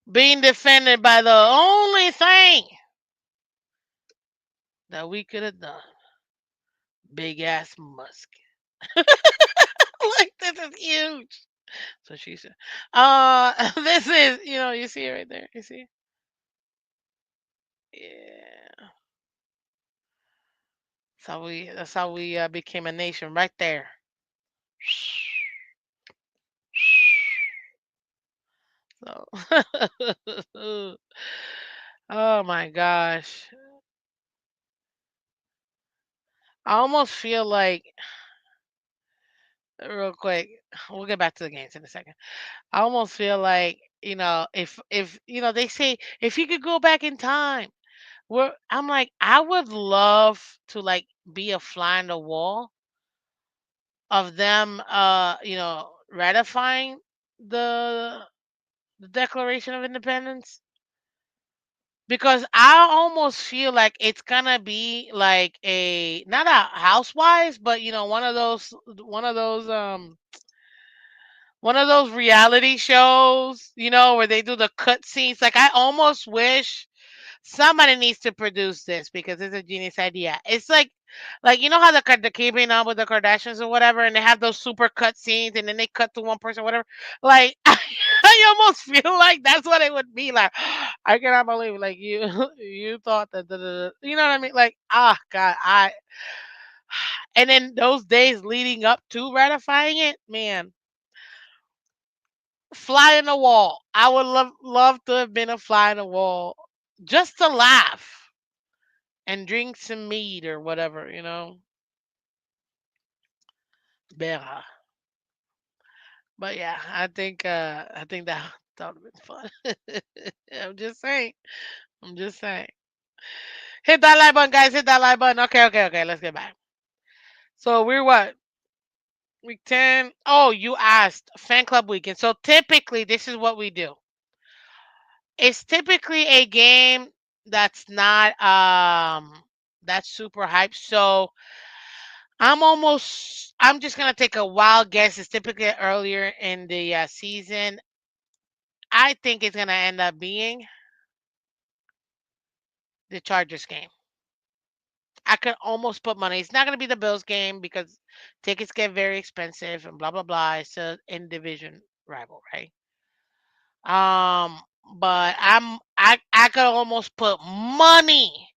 Being defended by the only thing that we could have done. Big ass musket. Like, this is huge. So she said, this is, you see it right there. You see? Yeah. That's how we became a nation right there. So, oh my gosh. I almost feel like, real quick, we'll get back to the games in a second. I almost feel like, if they say if you could go back in time, I'm like, I would love to like be a fly on the wall of them, ratifying the the Declaration of Independence, because I almost feel like it's gonna be like a not a housewives, but one of those reality shows, where they do the cut scenes. Like, I almost wish somebody needs to produce this because it's a genius idea. It's like how the keeping up with the Kardashians or whatever, and they have those super cut scenes, and then they cut to one person, whatever. Like, I almost feel like that's what it would be like. I cannot believe, like, you you thought that, you know what I mean? Like, God, and then those days leading up to ratifying it, man, fly in the wall. I would love to have been a fly in the wall just to laugh and drink some mead or whatever. Beer. But yeah, I think that would have been fun. I'm just saying. I'm just saying. Hit that like button, guys. Hit that like button. Okay, okay, okay. Let's get back. So we're what? Week 10. Oh, you asked fan club weekend. So typically, this is what we do. It's typically a game that's not that's super hyped. So I'm just gonna take a wild guess. It's typically earlier in the season. I think it's gonna end up being the Chargers game. I could almost put money. It's not gonna be the Bills game because tickets get very expensive and blah blah blah. It's a in division rival, right? Um, but I could almost put money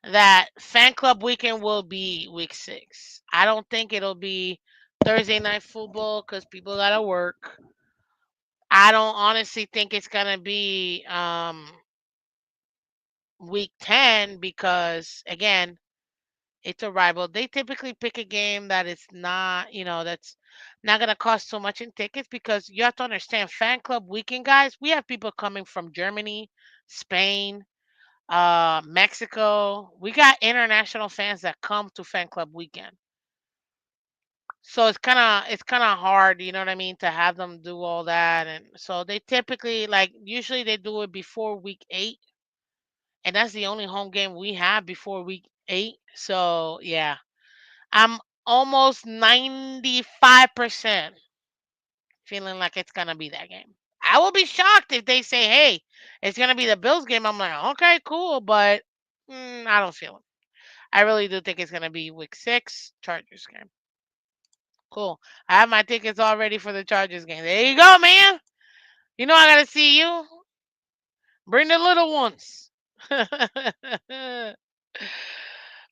that fan club weekend will be week 6. I don't think it'll be Thursday night football because people gotta work. I don't honestly think it's gonna be week 10 because, again, It's a rival. They typically pick a game that is not, that's not gonna cost so much in tickets because you have to understand fan club weekend, guys. We have people coming from Germany, Spain, Mexico. We got international fans that come to fan club weekend. So it's kind of hard, you know what I mean, to have them do all that. And so they typically, like, usually they do it before week 8, and that's the only home game we have before week 8. So, yeah. I'm almost 95% feeling like it's going to be that game. I will be shocked if they say, "Hey, it's going to be the Bills game." I'm like, "Okay, cool," but I don't feel it. I really do think it's going to be week 6 Chargers game. Cool. I have my tickets all ready for the Chargers game. There you go, man. You know I got to see you. Bring the little ones.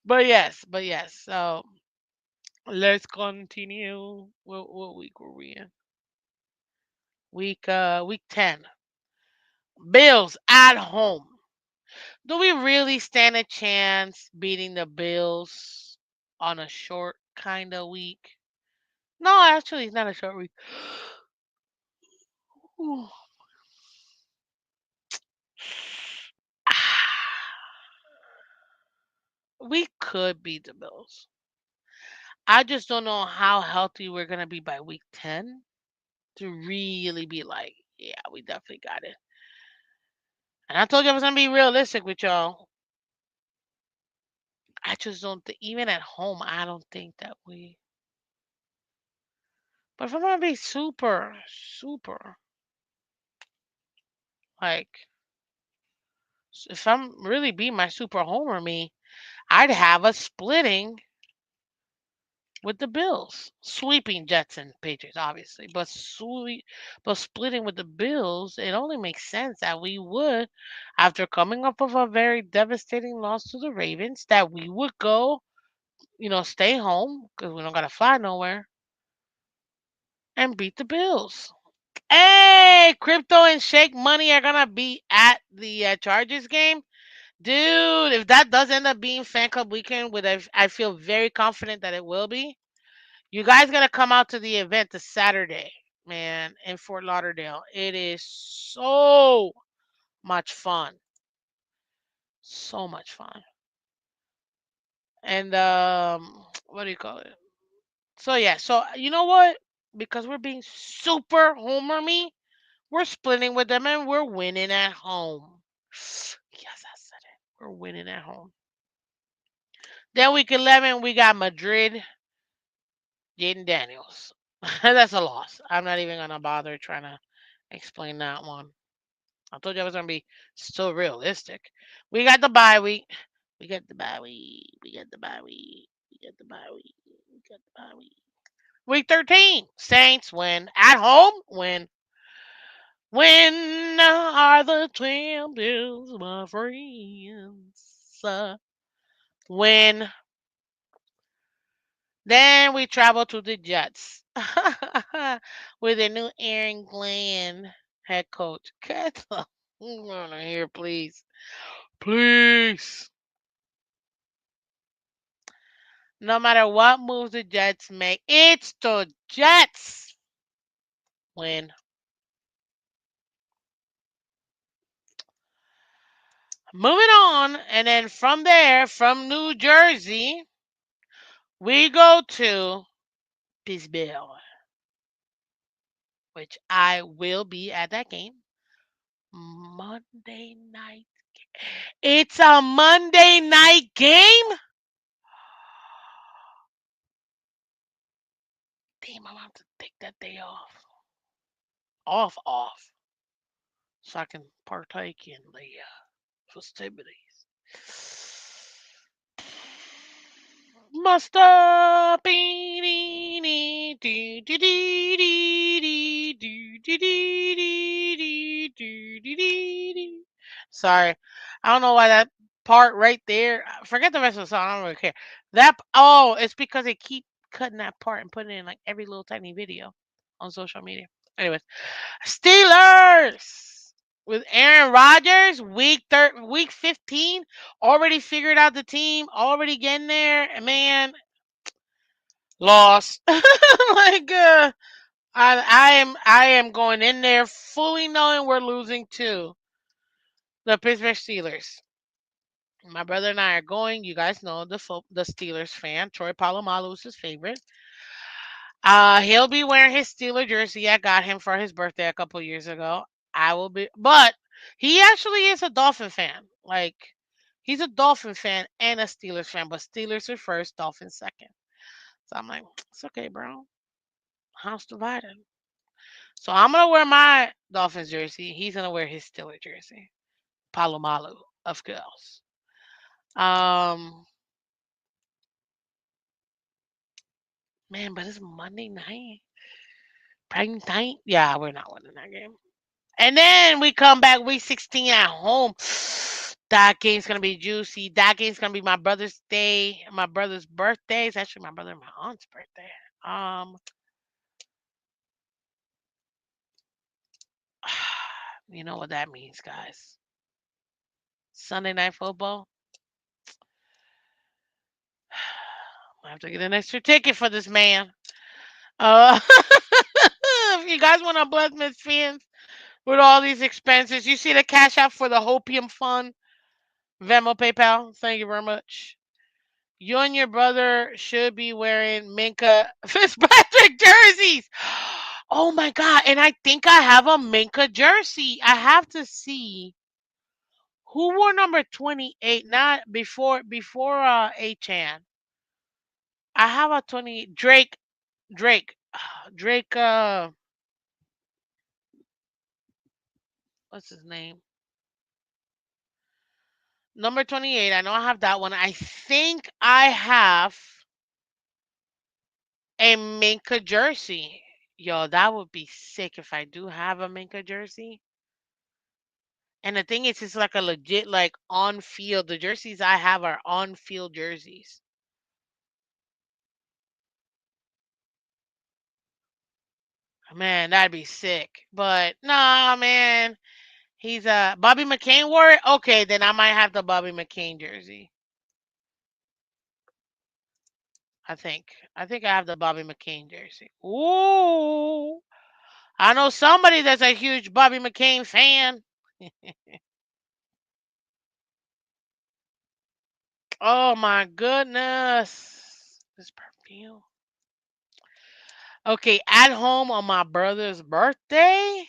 but yes. So let's continue. What week were we in? Week 10. Bills at home. Do we really stand a chance beating the Bills on a short kind of week? No, actually, it's not a short week. Ooh. We could beat the Bills. I just don't know how healthy we're gonna be by week 10 to really be like, yeah, we definitely got it. And I told you I was gonna be realistic with y'all. I just don't think, even at home, I don't think that we. But if I'm gonna be super, super, like, if I'm really being my super homer me, I'd have us splitting with the Bills, sweeping Jets and Patriots, obviously, but splitting with the Bills, it only makes sense that we would, after coming up of a very devastating loss to the Ravens, that we would go, stay home because we don't gotta fly nowhere and beat the Bills. Hey, crypto and shake money are gonna be at the Chargers game. Dude, if that does end up being fan club weekend, I feel very confident that it will be. You guys gotta come out to the event this Saturday, man, in Fort Lauderdale. It is so much fun. So much fun. And what do you call it? So yeah, so you know what? Because we're being super homer me, we're splitting with them and we're winning at home. Yes, I said it. We're winning at home. Then week 11, we got Madrid, Jaden Daniels. That's a loss. I'm not even gonna bother trying to explain that one. I told you I was gonna be so realistic. We got the bye week. We got the bye week. We got the bye week. We got the bye week. We got the bye week. Week 13. Saints win at home. Win. When are the champions, my friends? When then we travel to the Jets with a new Aaron Glenn head coach. Get the on here, please. Please. No matter what moves the Jets make, it's the Jets win. Moving on, and then from there, from New Jersey, we go to Pittsburgh, which I will be at that game. Monday night. It's a Monday night game? Damn, I'm about to take that day off. Off. So I can partake in the festivities. Musta beanie do do do do do do do. Sorry, I don't know why that part right there. Forget the rest of the song. I don't really care. It's because they keep cutting that part and putting it in like every little tiny video on social media. Anyways, Steelers. with Aaron Rodgers, week 15, already figured out the team, already getting there. Man, lost. I am going in there fully knowing we're losing to the Pittsburgh Steelers. My brother and I are going. You guys know the Steelers fan. Troy Polamalu is his favorite. He'll be wearing his Steeler jersey. I got him for his birthday a couple years ago. I will be, but he actually is a Dolphin fan. Like, he's a Dolphin fan and a Steelers fan, but Steelers are first, Dolphins second. So I'm like, it's okay, bro. House divided. So I'm gonna wear my Dolphins jersey. He's gonna wear his Steeler jersey. Palomalu, of course. Um, man, but it's Monday night. Prime time. Yeah, we're not winning that game. And then we come back week 16 at home. That game's gonna be juicy. That game's gonna be my brother's day, my brother's birthday. It's actually my brother and my aunt's birthday. Um, you know what that means, guys. Sunday night football. I have to get an extra ticket for this man. If you guys want to bless Miss Phins with all these expenses, you see the cash out for the Hopium Fund, Venmo, PayPal. Thank you very much. You and your brother should be wearing Minka Fitzpatrick jerseys. Oh my god! And I think I have a Minka jersey. I have to see who wore number 28. Not before Achan. I have a 20 Drake Drake. What's his name? Number 28. I know I have that one. I think I have a Minka jersey. Yo, that would be sick if I do have a Minka jersey. And the thing is, it's like a legit, like on field. The jerseys I have are on field jerseys. Man, that'd be sick. But nah, man, he's Bobby McCain wore it. Okay, then I might have the Bobby McCain jersey. I think I have the Bobby McCain jersey. Ooh, I know somebody that's a huge Bobby McCain fan. Oh my goodness, this perfume. Okay, at home on my brother's birthday.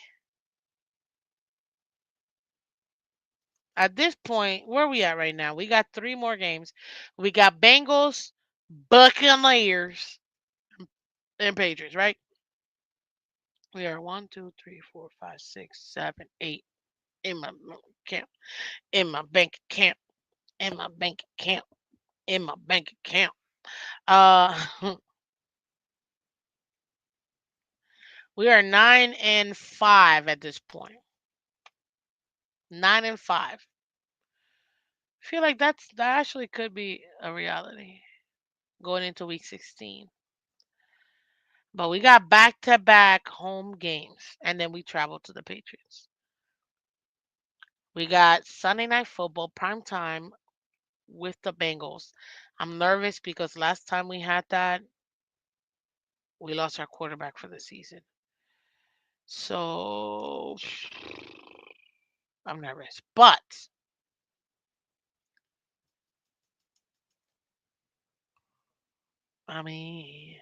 At this point, where are we at right now? We got three more games. We got Bengals, Buccaneers, and Patriots, right? We are one, two, three, four, five, six, seven, eight in my account, in my bank account, in my bank account, in my bank account. Uh, we are 9-5 at this point. 9-5. I feel like that actually could be a reality going into week 16. But we got back to back home games, and then we travel to the Patriots. We got Sunday Night Football prime time with the Bengals. I'm nervous because last time we had that, we lost our quarterback for the season. So I'm nervous. But, I mean,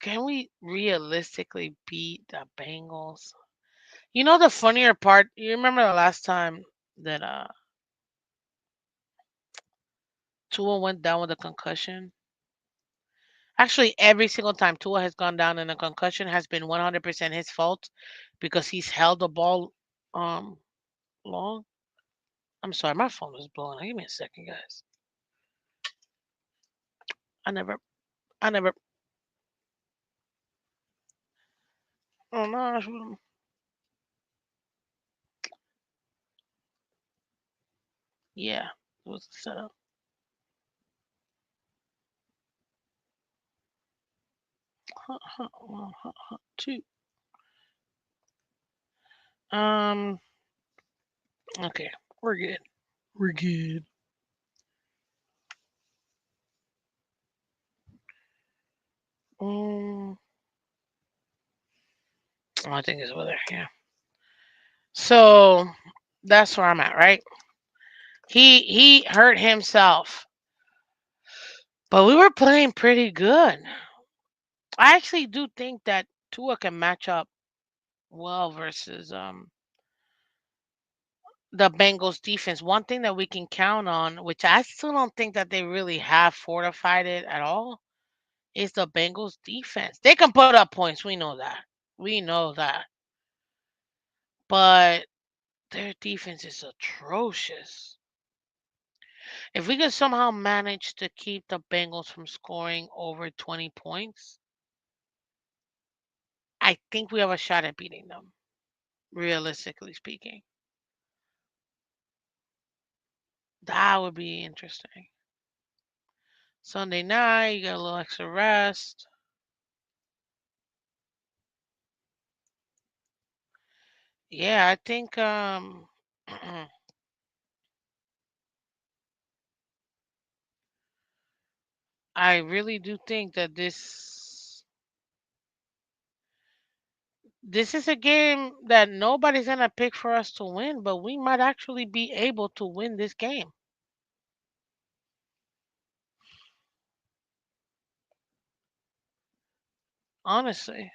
can we realistically beat the Bengals? You know the funnier part? You remember the last time that Tua went down with a concussion? Actually, every single time Tua has gone down in a concussion has been 100% his fault because he's held the ball um long. I'm sorry, my phone is blowing. Give me a second, guys. I never, I never. Oh no, yeah, it was set up. Two. Um. Okay, we're good. We're good. Um. I think it's over there. Yeah. So that's where I'm at, right? He hurt himself, but we were playing pretty good. I actually do think that Tua can match up well versus the Bengals defense. One thing that we can count on, which I still don't think that they really have fortified it at all, is the Bengals defense. They can put up points. We know that. We know that. But their defense is atrocious. If we could somehow manage to keep the Bengals from scoring over 20 points, I think we have a shot at beating them, realistically speaking. That would be interesting. Sunday night, you got a little extra rest. Yeah, I think I really do think that this is a game that nobody's gonna pick for us to win, but we might actually be able to win this game. Honestly.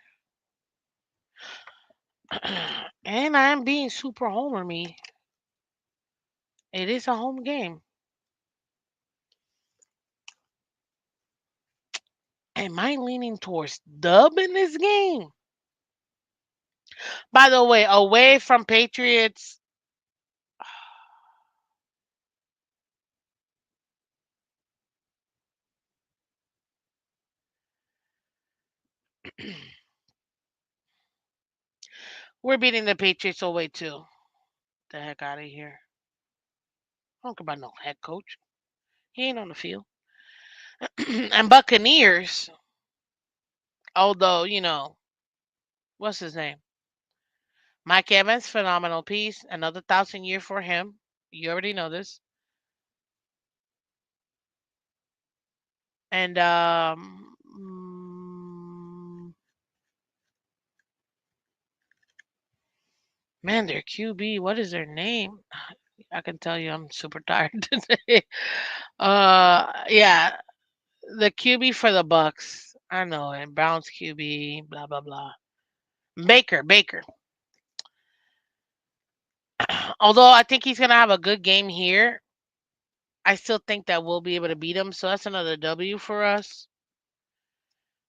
And I am being super homer me. It is a home game. Am I leaning towards dub in this game? By the way, away from Patriots, we're beating the Patriots away too. The heck out of here. I don't care about no head coach. He ain't on the field. And Buccaneers, although, what's his name? Mike Evans, phenomenal piece. Another 1,000 year for him. You already know this. And man, their QB, what is their name? I can tell you I'm super tired today. Yeah, the QB for the Bucks. I know, and Browns QB, blah blah blah. Baker. Although I think he's gonna have a good game here, I still think that we'll be able to beat him. So that's another W for us.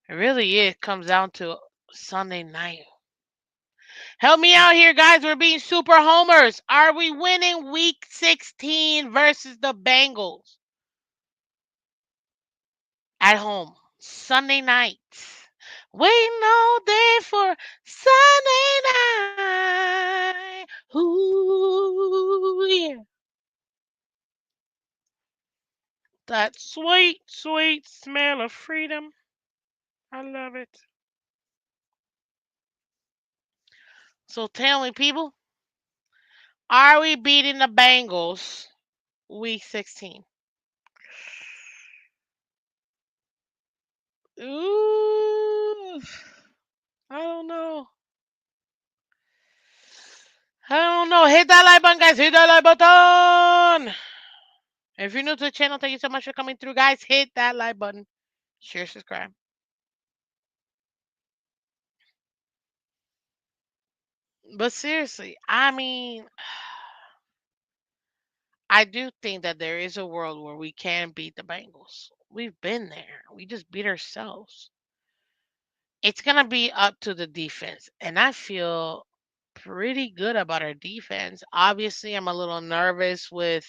It really is. Comes down to Sunday night. Help me out here, guys. We're being super homers. Are we winning week 16 versus the Bengals at home? Sunday night. Waiting all day for Sunday night. Ooh, yeah. That sweet, sweet smell of freedom. I love it. So tell me, people, are we beating the Bengals week 16? Ooh, I don't know. I don't know. Hit that like button, guys. Hit that like button. If you're new to the channel, thank you so much for coming through, guys. Hit that like button. Share, subscribe. But seriously, I mean, I do think that there is a world where we can beat the Bengals. We've been there. We just beat ourselves. It's going to be up to the defense. And I feel pretty good about our defense. Obviously, I'm a little nervous with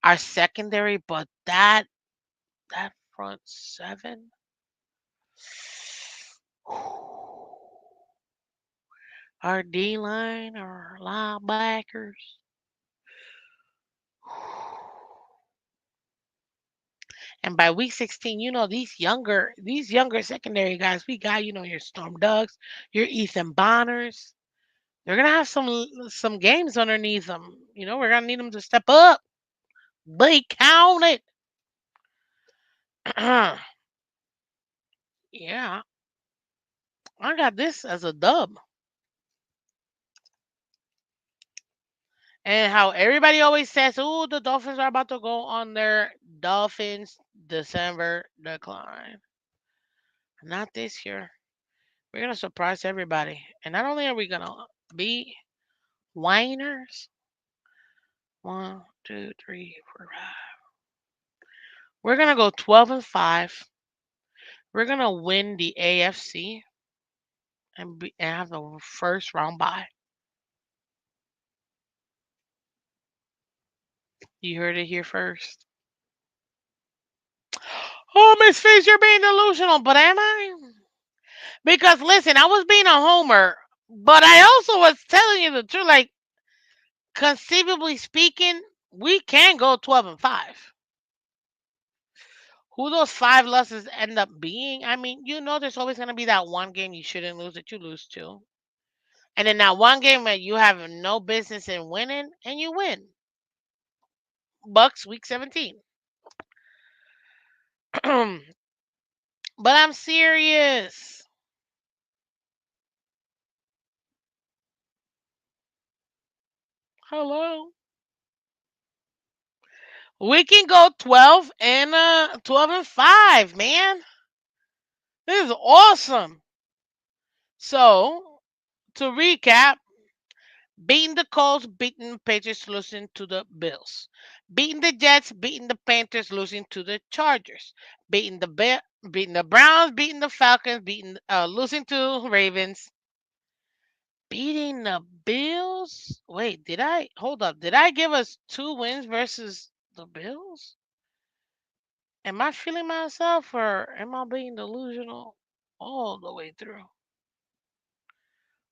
our secondary, but that front seven, our D line, our linebackers. And by week 16, these younger secondary guys, we got, your Storm Ducks, your Ethan Bonners. They're gonna have some games underneath them. We're gonna need them to step up. They count it. Yeah, I got this as a dub. And how everybody always says, "Oh, the Dolphins are about to go on their Dolphins December decline." Not this year. We're gonna surprise everybody. And not only are we gonna be whiners, one, two, three, four, five. We're gonna go 12-5. We're gonna win the AFC and have the first round bye. You heard it here first. Oh, Miss Fish, you're being delusional, but am I? Because listen, I was being a homer, but I also was telling you the truth. Like, conceivably speaking, we can go 12-5. Who those five losses end up being? I mean, there's always gonna be that one game you shouldn't lose that you lose to, and then that one game that you have no business in winning and you win. Bucks week 17. But I'm serious. Hello. We can go 12-5, man. This is awesome. So, to recap, beating the Colts, beating the Patriots, losing to the Bills. Beating the Jets, beating the Panthers, losing to the Chargers. Beating the Browns, beating the Falcons, losing to Ravens. Beating the Bills? Wait, did I hold up? Did I give us two wins versus the Bills? Am I feeling myself or am I being delusional all the way through?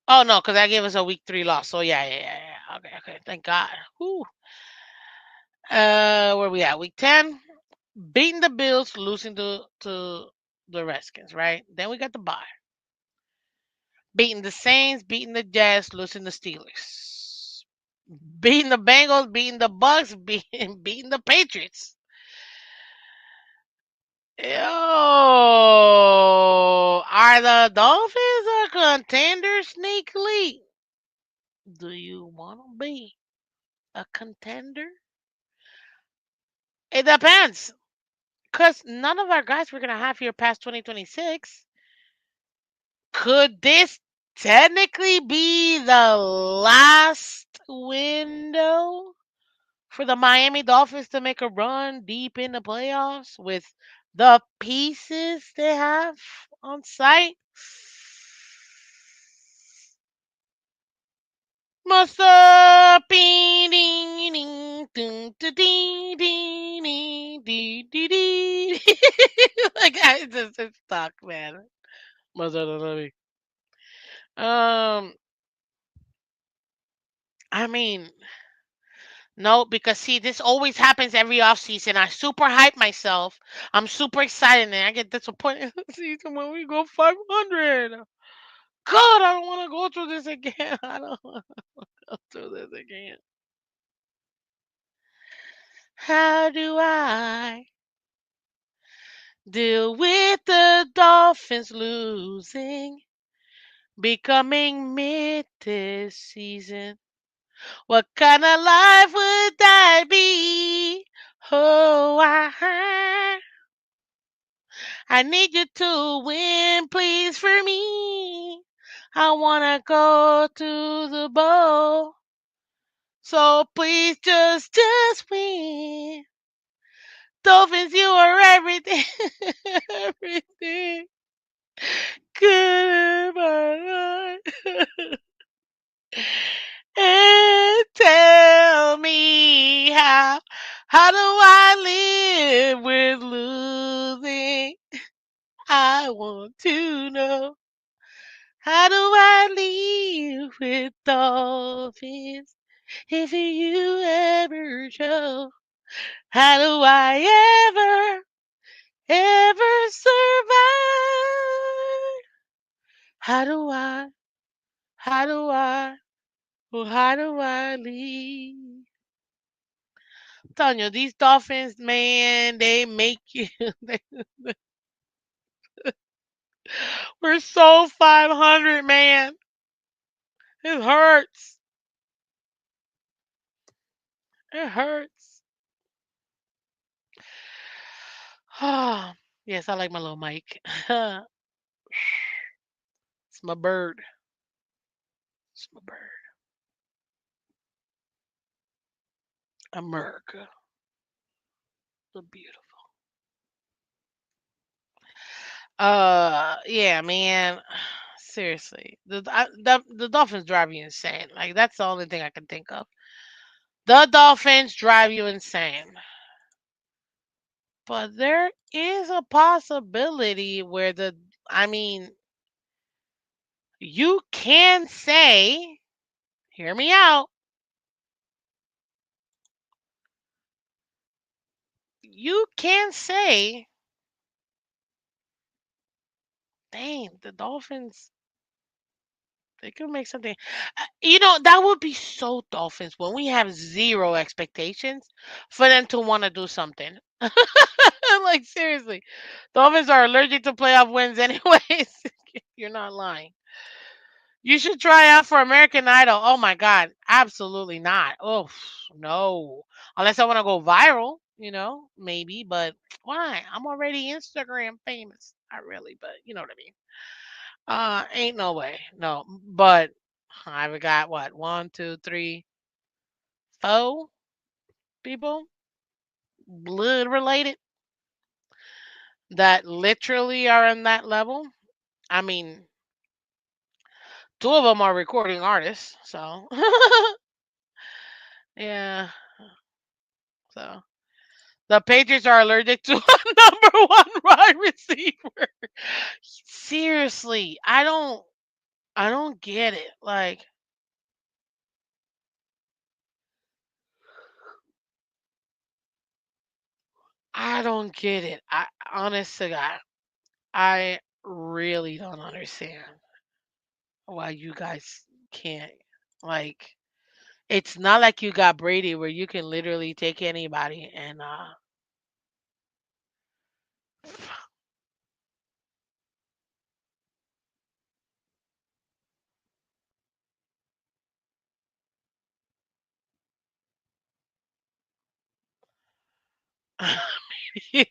Oh no, because I gave us a week 3 loss. So yeah. Okay, okay. Thank God. Whew. Where we at? Week 10, beating the Bills, losing to the Redskins, right? Then we got the bye. Beating the Saints, beating the Jets, losing the Steelers. Beating the Bengals, beating the Bucks, beating the Patriots. Yo, are the Dolphins a contender sneakily? Do you want to be a contender? It depends. Because none of our guys we're going to have here past 2026. Could this technically be the last window for the Miami Dolphins to make a run deep in the playoffs with the pieces they have on site? Must be ding ding ding ding ding ding ding ding ding. Like I just it's stuck, man. Must be. I mean, no, because see, this always happens every off season. I super hype myself. I'm super excited, and I get disappointed in the season when we go 500. God, I don't want to go through this again. I don't want to go through this again. How do I deal with the Dolphins losing, becoming mid this season? What kind of life would that be? Oh, I need you to win, please, for me. I wanna go to the bowl. So please just win. Dolphins, you are everything. Everything good in my life. And tell me how do I live with losing? I want to know. How do I live with dolphins if you ever show? How do I ever survive? How do I? How do I? Well, how do I leave? I'm telling you, these Dolphins, man, they make you. We're so 500, man. It hurts. It hurts. Yes, I like my little mic. It's my bird. It's my bird. America, the beautiful. Yeah, man. Seriously, the Dolphins drive you insane. Like that's the only thing I can think of. The Dolphins drive you insane. But there is a possibility where I mean, you can say, hear me out. You can say, dang, the Dolphins, they could make something. That would be so Dolphins when we have zero expectations for them to want to do something. Like, seriously. Dolphins are allergic to playoff wins, anyways. You're not lying. You should try out for American Idol. Oh my God. Absolutely not. Oh, no. Unless I want to go viral, maybe, but why? I'm already Instagram famous. Not really, but you know what I mean. Ain't no way. No. But I've got what? One, two, three, four people blood related that literally are on that level. I mean, two of them are recording artists, so yeah. So the Patriots are allergic to a number one wide receiver. Seriously, I don't get it. Like, I don't get it. I honest to God, I really don't understand why you guys can't, like, it's not like you got Brady where you can literally take anybody and yeah.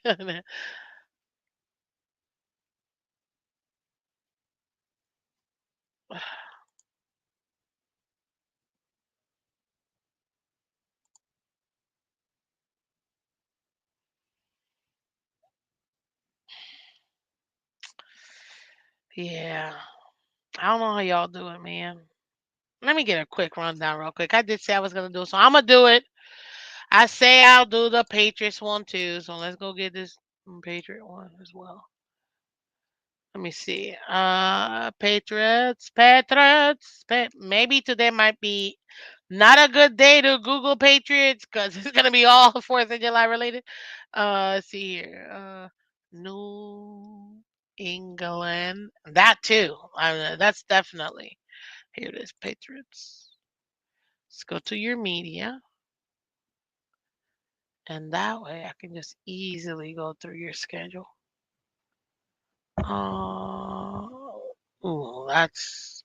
Yeah. I don't know how y'all do it, man. Let me get a quick rundown real quick. I did say I was gonna do it, so I'm gonna do it. I say I'll do the Patriots one too. So let's go get this Patriot one as well. Let me see. Patriots. Maybe today might be not a good day to Google Patriots because it's gonna be all Fourth of July related. Let's see here. New England. That too. That's definitely. Here it is, Patriots. Let's go to your media, and that way I can just easily go through your schedule. Ooh, that's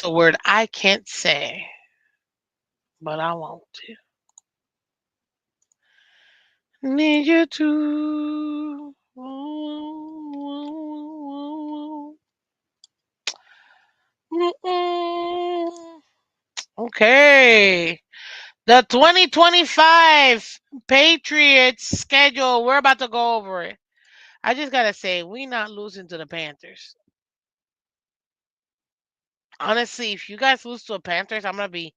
a word I can't say, but I want to. Need you to. Mm-mm. Okay. The 2025 Patriots schedule. We're about to go over it. I just gotta say, we not losing to the Panthers. Honestly, if you guys lose to the Panthers, I'm gonna be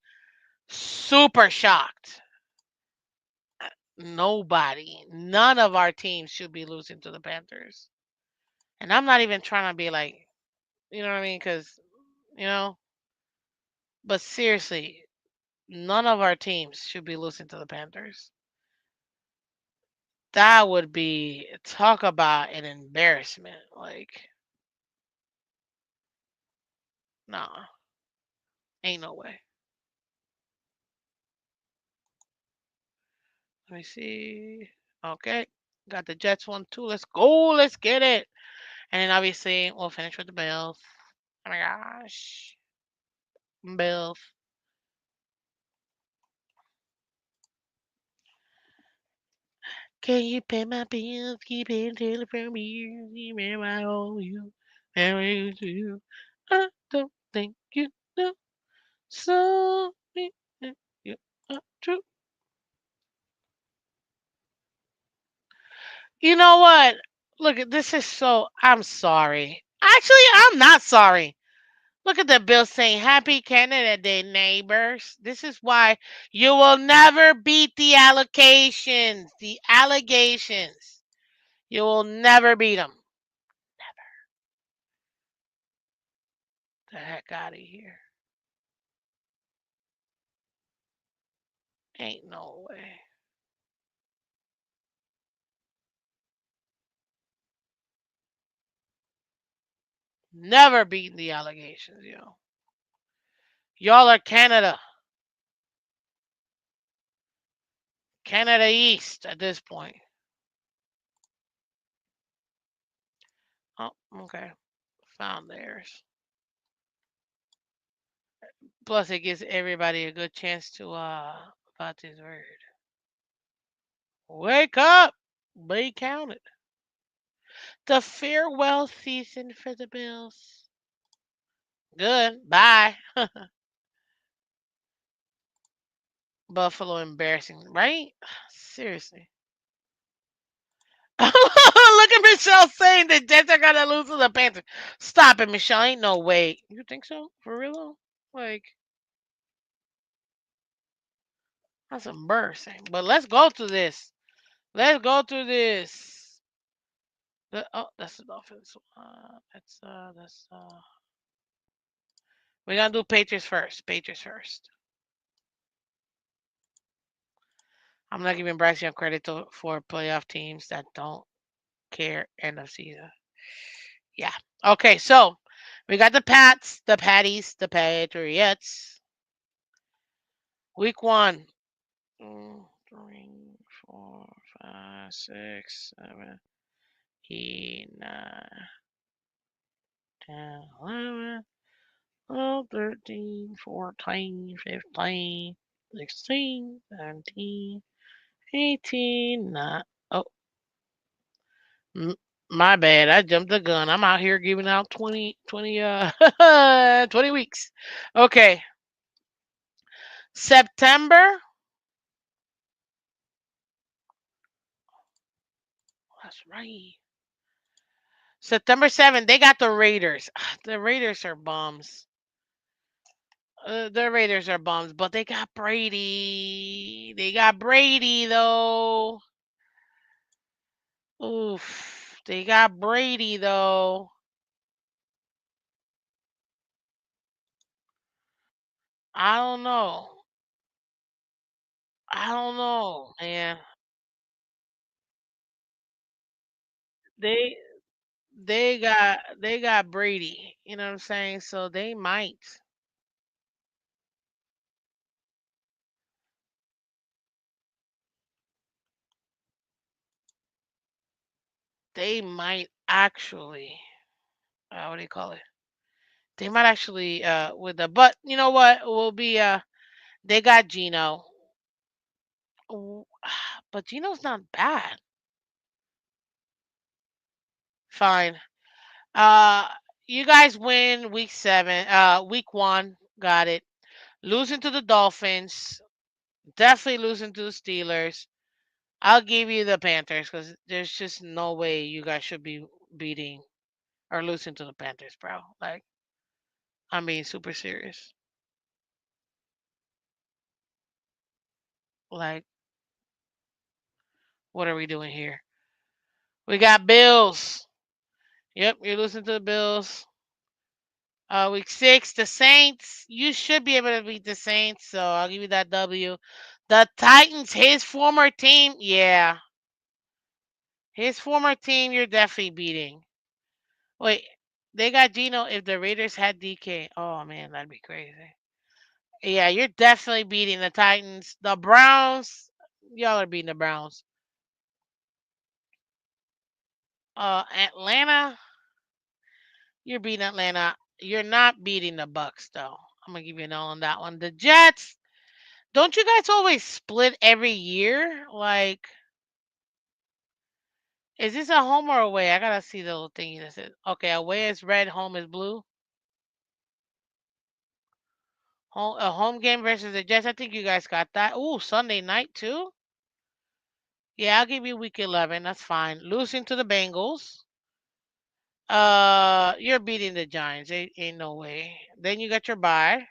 super shocked. Nobody, none of our teams should be losing to the Panthers. And I'm not even trying to be like, you know what I mean? Because, you know, but seriously, none of our teams should be losing to the Panthers. That would be, talk about an embarrassment. Like, nah, ain't no way. Let me see. Okay. Got the Jets one too. Let's go. Let's get it. And then obviously we'll finish with the Bills. Oh my gosh. Bills. Can you pay my bills? Keep paying telephone bills. Remember I owe you. Married to you. I don't think you know. So you are true. You know what? Look, this is so. I'm sorry. Actually, I'm not sorry. Look at the bill saying Happy Canada Day, neighbors. This is why you will never beat the allocations, the allegations. You will never beat them. The heck out of here. Ain't no way. Never beating the allegations, yo. Y'all are Canada. Canada East at this point. Oh, okay. Found theirs. Plus, it gives everybody a good chance to about this word. Wake up! Be counted. The farewell season for the Bills. Good. Bye. Buffalo embarrassing, right? Seriously. Look at Michelle saying the Jets are gonna lose to the Panthers. Stop it, Michelle. Ain't no way. You think so? For real though? Like, that's embarrassing. But let's go through this. Let's go through this. Oh, that's the Dolphins. We're gonna do Patriots first. Patriots first. I'm not giving Bryce Young credit for playoff teams that don't care end of season. Yeah. Okay, so we got the Pats, the Patties, the Patriots. Week one. 3, 4, 5, 6, 7, 8, 9, 10, 11, 12, 13, 14, 15, 16, 17, 18, 9. Oh, m- my bad. I jumped the gun. I'm out here giving out 20, 20 weeks. Okay. September. That's right. September 7th, they got the Raiders. The Raiders are bums. The Raiders are bums, but they got Brady. They got Brady, though. Oof. They got Brady, though. I don't know. I don't know, man. They they got Brady. You know what I'm saying? So they might actually what do you call it? They might actually with the but you know what will be they got Gino. Ooh, but Gino's not bad. Fine. Uh, you guys win week 7. Week 1, got it. Losing to the Dolphins, definitely losing to the Steelers. I'll give you the Panthers because there's just no way you guys should be beating or losing to the Panthers, bro. Like, I'm being super serious. Like, what are we doing here? We got Bills. Yep, you're losing to the Bills. Week 6, the Saints. You should be able to beat the Saints, so I'll give you that W. The Titans, his former team, yeah, his former team, you're definitely beating. Wait, they got Gino. If the Raiders had DK, oh man, that'd be crazy. Yeah, you're definitely beating the Titans. The Browns, Y'all are beating the Browns. Atlanta, you're beating Atlanta. You're not beating the Bucks though. I'm gonna give you a no on that one. The Jets. Don't you guys always split every year? Like, is this a home or away? I gotta see the little thingy that says. Okay, away is red, home is blue. A home game versus the Jets. I think you guys got that. Ooh, Sunday night too. Yeah, I'll give you week 11. That's fine. Losing to the Bengals. You're beating the Giants. Ain't no way. Then you got your bye.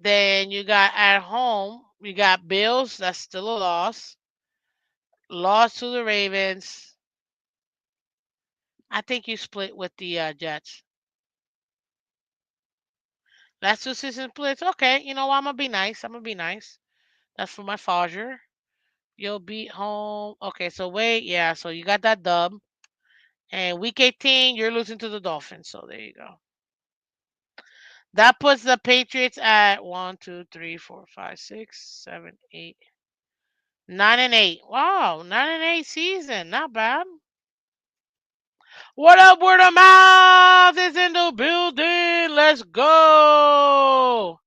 Then you got at home. You got Bills. That's still a loss. Loss to the Ravens. I think you split with the Jets. That's two season splits. Okay, you know what? I'm gonna be nice. I'm gonna be nice. That's for my Fodger. You'll beat home. Okay, so wait, yeah. So you got that dub. And week 18, you're losing to the Dolphins. So there you go. That puts the Patriots at 9-8. Wow, 9-8 season. Not bad. What up, word of mouth is in the building. Let's go.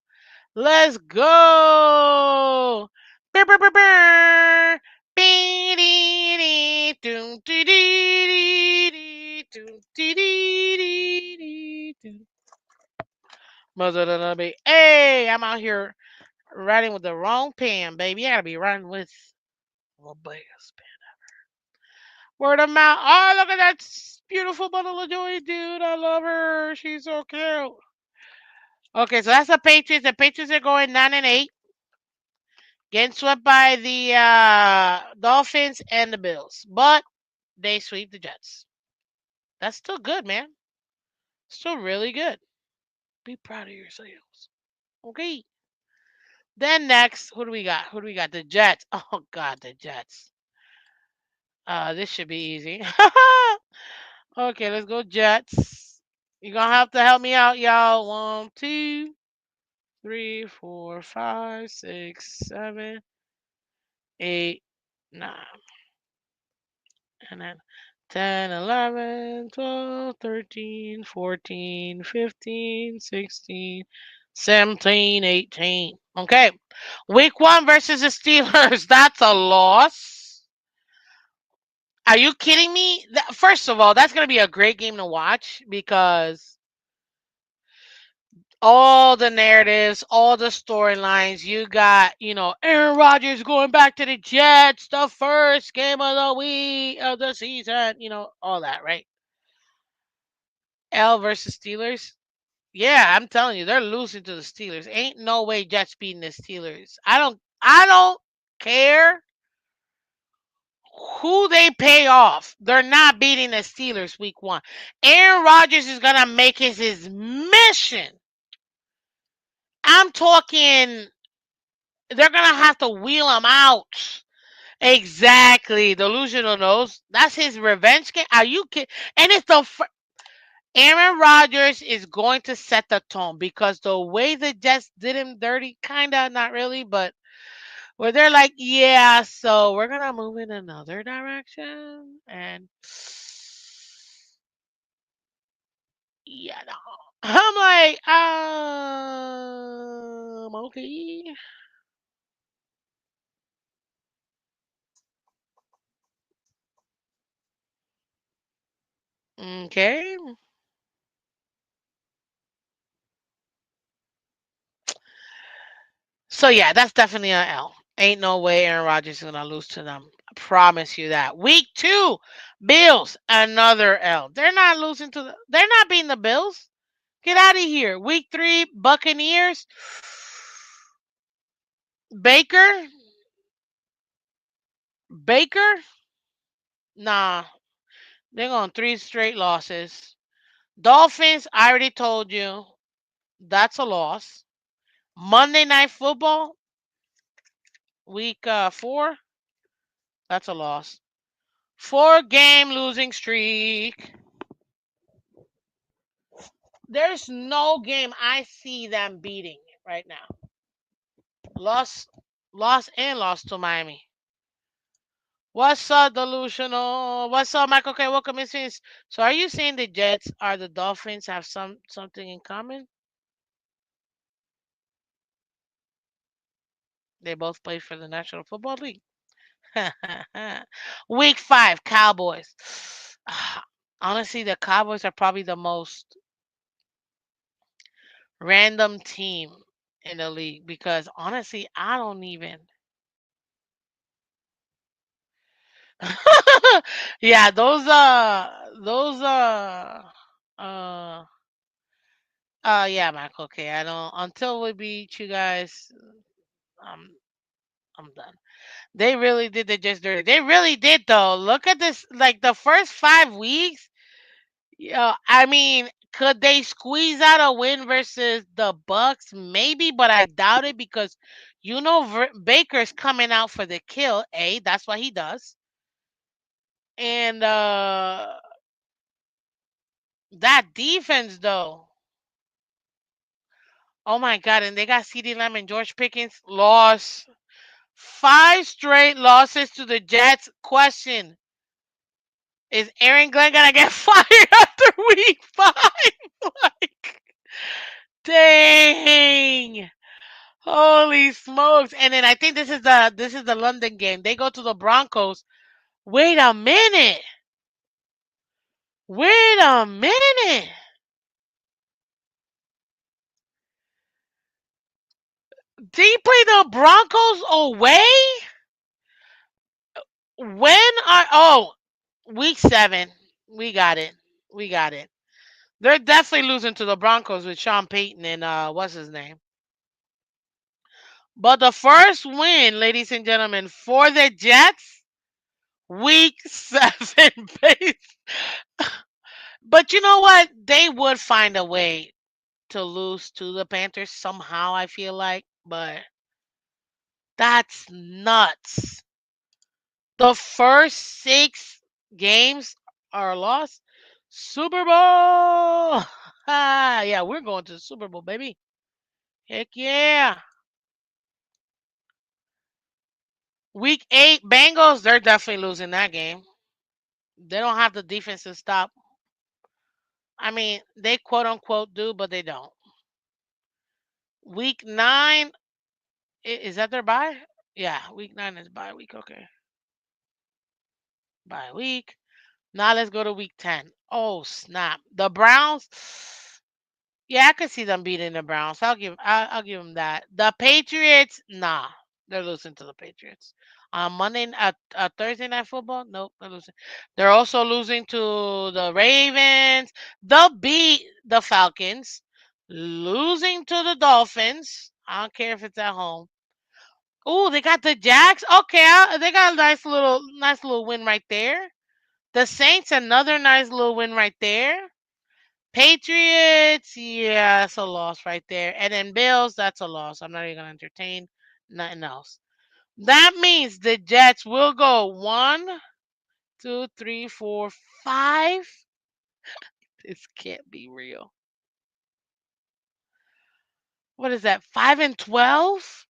Let's go. Brr, brr, brr, brr. Bee-dee-dee, doom, dee-dee-dee-dee, doom, dee-dee-dee-dee, doom. Hey, I'm out here riding with the wrong pen, baby. I gotta be riding with the biggest pen. Word of mouth. Oh, look at that beautiful bundle of joy, dude. I love her. She's so cute. Okay, so that's the Patriots. The Patriots are going 9-8, getting swept by the Dolphins and the Bills, but they sweep the Jets. That's still good, man. Still really good. Be proud of yourselves. Okay. Then next, who do we got? Who do we got? The Jets. Oh God, the Jets. This should be easy. Okay, let's go Jets. You're gonna have to help me out, y'all. 1, 2, 3, 4, 5, 6, 7, 8, 9, and then 10, 11, 12, 13, 14, 15, 16, 17, 18. Okay. Week 1 versus the Steelers. That's a loss. Are you kidding me? First of all, that's going to be a great game to watch because all the narratives, all the storylines, you got, Aaron Rodgers going back to the Jets, the first game of the week of the season, all that, right? L versus Steelers. Yeah, I'm telling you, they're losing to the Steelers. Ain't no way Jets beating the Steelers. I don't care who they pay off. They're not beating the Steelers week 1. Aaron Rodgers is gonna make his mission. I'm talking they're gonna have to wheel him out. Exactly. Delusional nose. That's his revenge game. Are you kidding? And it's Aaron Rodgers is going to set the tone because the way the Jets did him dirty, kinda, not really, but where they're like, yeah, so we're gonna move in another direction, and yeah, no. I'm like, okay, okay. So yeah, that's definitely an L. Ain't no way Aaron Rodgers is gonna lose to them. I promise you that. Week 2, Bills, another L. They're not losing to they're not beating the Bills. Get out of here. Week 3, Buccaneers. Baker. Baker? Nah. They're going 3 straight losses. Dolphins, I already told you. That's a loss. Monday Night Football, week 4. That's a loss. 4-game losing streak. There's no game I see them beating right now. Loss. Lost to Miami. What's up, delusional? What's up, Michael K? Welcome, Miss Phins. So, are you saying the Jets are the Dolphins have something in common? They both played for the National Football League. Week 5, Cowboys. Honestly, the Cowboys are probably the most random team in the league because honestly, I don't even. Yeah, uh yeah, Michael. Okay, I don't until we beat you guys. I'm I'm done. They really did the just dirty. They really did though. Look at this. Like the first 5 weeks. Yeah, I mean, could they squeeze out a win versus the Bucks? Maybe, but I doubt it because Baker's coming out for the kill. That's what he does. And that defense though. Oh my God! And they got CeeDee Lamb and George Pickens lost 5 straight losses to the Jets. Question: is Aaron Glenn gonna get fired after week 5? Like, dang! Holy smokes! And then I think this is the London game. They go to the Broncos. Wait a minute! Wait a minute! They play the Broncos away? When are week 7? We got it. We got it. They're definitely losing to the Broncos with Sean Payton and what's his name. But the first win, ladies and gentlemen, for the Jets, week 7 base. But you know what? They would find a way to lose to the Panthers somehow, I feel like. But that's nuts. The first 6 games are lost. Super Bowl! Yeah, we're going to the Super Bowl, baby. Heck yeah. Week 8, Bengals, they're definitely losing that game. They don't have the defense to stop. I mean, they quote unquote do, but they don't. Week 9, is that their bye? Yeah, week 9 is bye week. Okay. Bye week. Now let's go to week 10. Oh, snap. The Browns. Yeah, I could see them beating the Browns. I'll give them that. The Patriots, nah, they're losing to the Patriots. On Thursday night football, nope, they're losing. They're also losing to the Ravens. They'll beat the Falcons. Losing to the Dolphins. I don't care if it's at home. Oh, they got the Jags. Okay, they got a nice little win right there. The Saints, another nice little win right there. Patriots, yeah, that's a loss right there. And then Bills, that's a loss. I'm not even gonna entertain nothing else. That means the Jets will go 1, 2, 3, 4, 5. This can't be real. What is that? 5-12?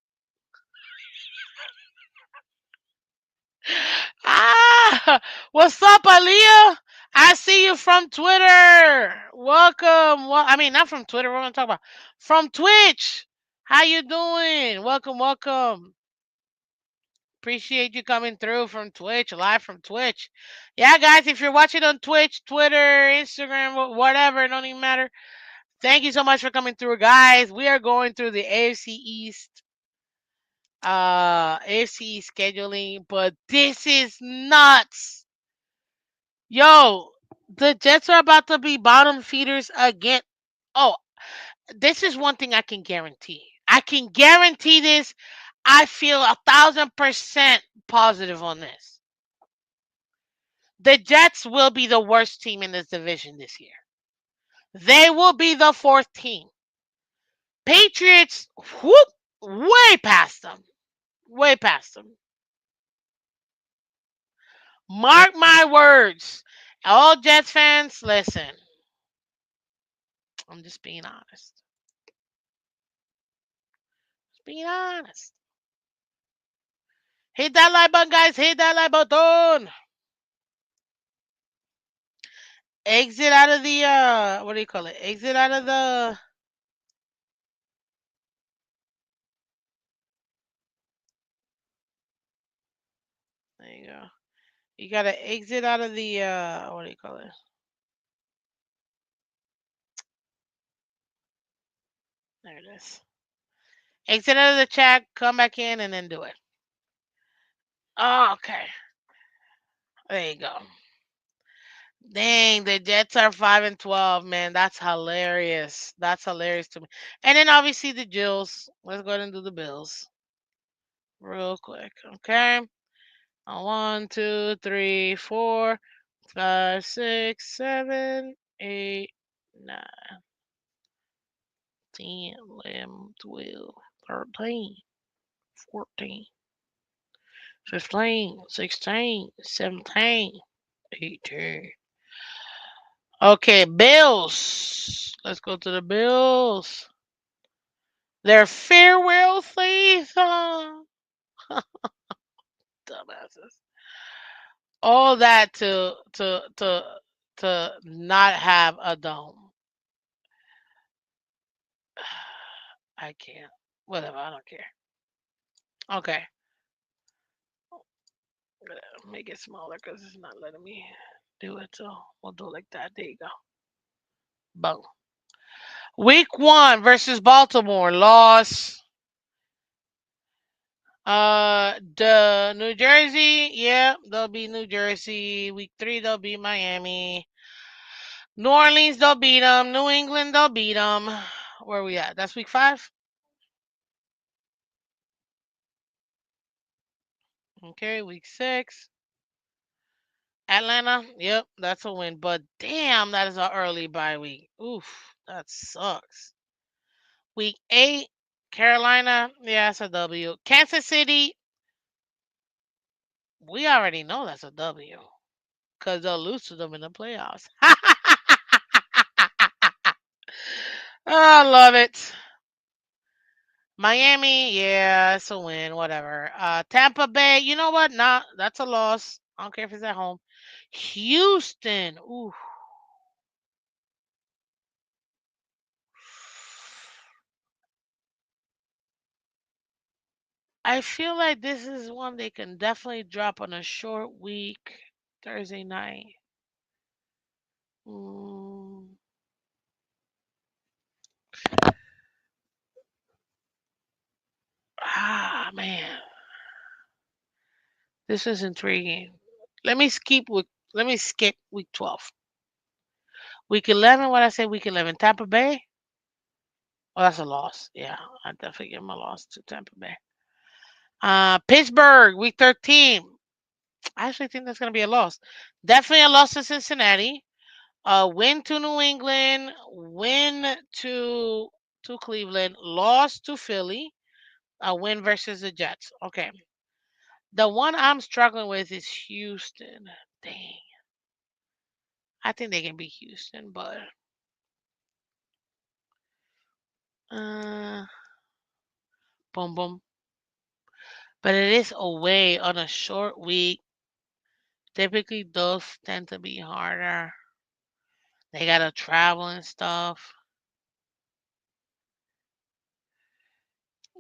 Ah, what's up, Aaliyah? I see you from Twitter. Welcome. Well, I mean, not from Twitter. What am I talking about? From Twitch. How you doing? Welcome, welcome. Appreciate you coming through from Twitch, live from Twitch. Yeah, guys, if you're watching on Twitch, Twitter, Instagram, whatever, it don't even matter. Thank you so much for coming through, guys. We are going through the AFC East scheduling, but this is nuts. Yo, the Jets are about to be bottom feeders again. Oh, this is one thing I can guarantee. I can guarantee this. I feel 1,000% positive on this. The Jets will be the worst team in this division this year. They will be the 4th team. Patriots, whoop, way past them. Way past them. Mark my words. All Jets fans, listen. I'm just being honest. Just being honest. Hit that like button, guys. Hit that like button. Exit out of the what do you call it? Exit out of the there you go. You gotta exit out of the what do you call it? There it is. Exit out of the chat, come back in and then do it. Oh, okay. There you go. Dang, the Jets are 5-12, man. That's hilarious. That's hilarious to me. And then obviously the Jills. Let's go ahead and do the Bills real quick. Okay. 1, 2, 3, 4, 5, 6, 7, 8, 9, 10, 11, 12, 13, 14, 15, 16, 17, 18. Okay, Bills. Let's go to the Bills. Their farewell season. Dumbasses. All that to not have a dome. I can't. Whatever. I don't care. Okay. Make it smaller because it's not letting me do it. So we'll do it like that. There you go. Boom. Week 1 versus Baltimore. Loss. The New Jersey. Yeah, they'll be New Jersey. Week 3, they'll be Miami. New Orleans, they'll beat them. New England, they'll beat them. Where are we at? That's week 5? Okay, week 6. Atlanta, yep, that's a win. But damn, that is an early bye week. Oof, that sucks. Week 8, Carolina, yeah, that's a W. Kansas City, we already know that's a W because they'll lose to them in the playoffs. I love it. Miami, yeah, it's a win, whatever. Tampa Bay, you know what? Nah, that's a loss. I don't care if it's at home. Houston, ooh. I feel like this is one they can definitely drop on a short week, Thursday night. Mm, man, this is intriguing. Let me skip week. Let me skip week 12. Week 11. What I say? Week 11. Tampa Bay. Oh, that's a loss. Yeah, I definitely give them a loss to Tampa Bay. Pittsburgh. Week 13. I actually think that's gonna be a loss. Definitely a loss to Cincinnati. Win to New England. Win to Cleveland. Loss to Philly. A win versus the Jets. Okay. The one I'm struggling with is Houston. Dang. I think they can beat Houston, but uh, boom, boom. But it is away on a short week. Typically, those tend to be harder. They gotta travel and stuff.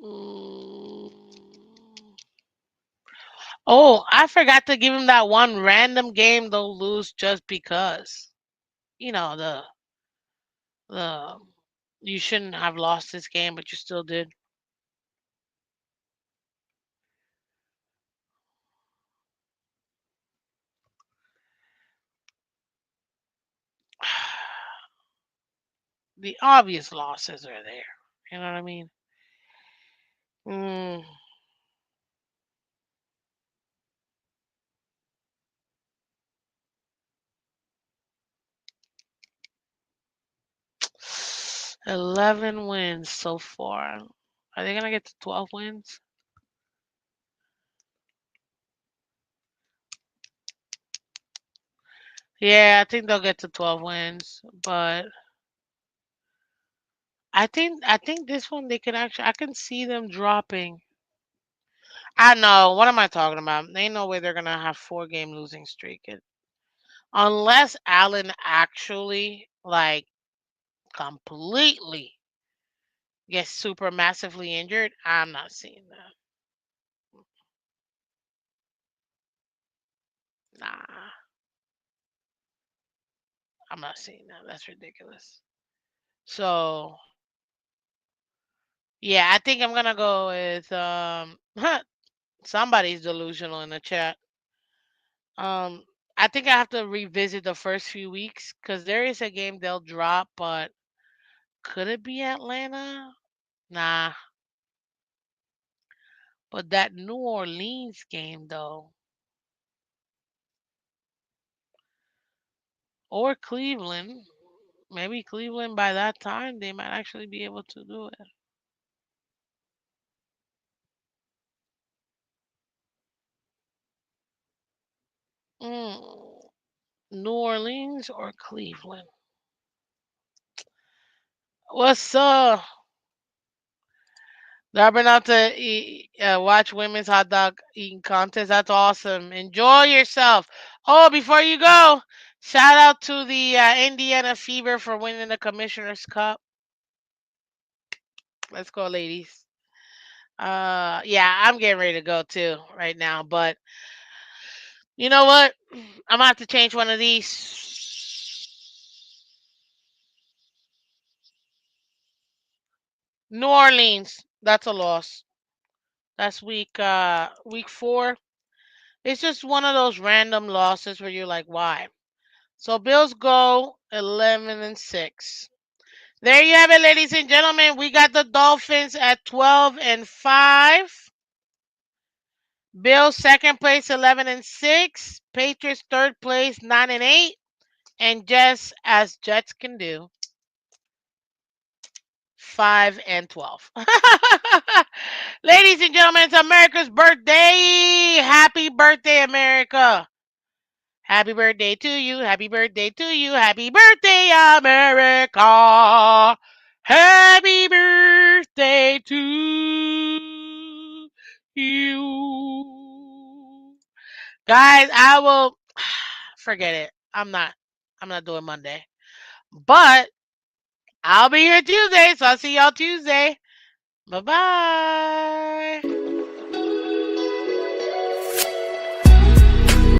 Mm. Oh, I forgot to give him that one random game they'll lose just because. You know the you shouldn't have lost this game, but you still did. The obvious losses are there. You know what I mean? Mm, 11 wins so far. Are they gonna get to 12 wins? Yeah, I think they'll get to 12 wins, but I think this one they can actually I can see them dropping. I know. What am I talking about? Ain't no way they're gonna have 4 game losing streak. Unless Allen actually like completely gets super massively injured, I'm not seeing that. Nah, I'm not seeing that. That's ridiculous. So yeah, I think I'm gonna go with somebody's delusional in the chat. Um, I think I have to revisit the first few weeks because there is a game they'll drop, but could it be Atlanta? Nah, but that New Orleans game though, or Cleveland. Maybe Cleveland by that time they might actually be able to do it. Mm, New Orleans or Cleveland? What's up? Y'all been out to watch women's hot dog eating contest? That's awesome. Enjoy yourself. Oh, before you go, shout out to the Indiana Fever for winning the Commissioner's Cup. Let's go, ladies. Yeah, I'm getting ready to go too right now. But you know what? I'm gonna have to change one of these. New Orleans. That's a loss. That's week 4. It's just one of those random losses where you're like, why? So Bills go 11-6. There you have it, ladies and gentlemen. We got the Dolphins at 12-5. Bills second place 11-6. Patriots third place 9-8. And just as Jets can do, 5-12. Ladies and gentlemen, it's America's birthday. Happy birthday, America. Happy birthday to you. Happy birthday to you. Happy birthday, America. Happy birthday to you. Guys, I will forget it. I'm not doing Monday. But I'll be here Tuesday, so I'll see y'all Tuesday. Bye-bye.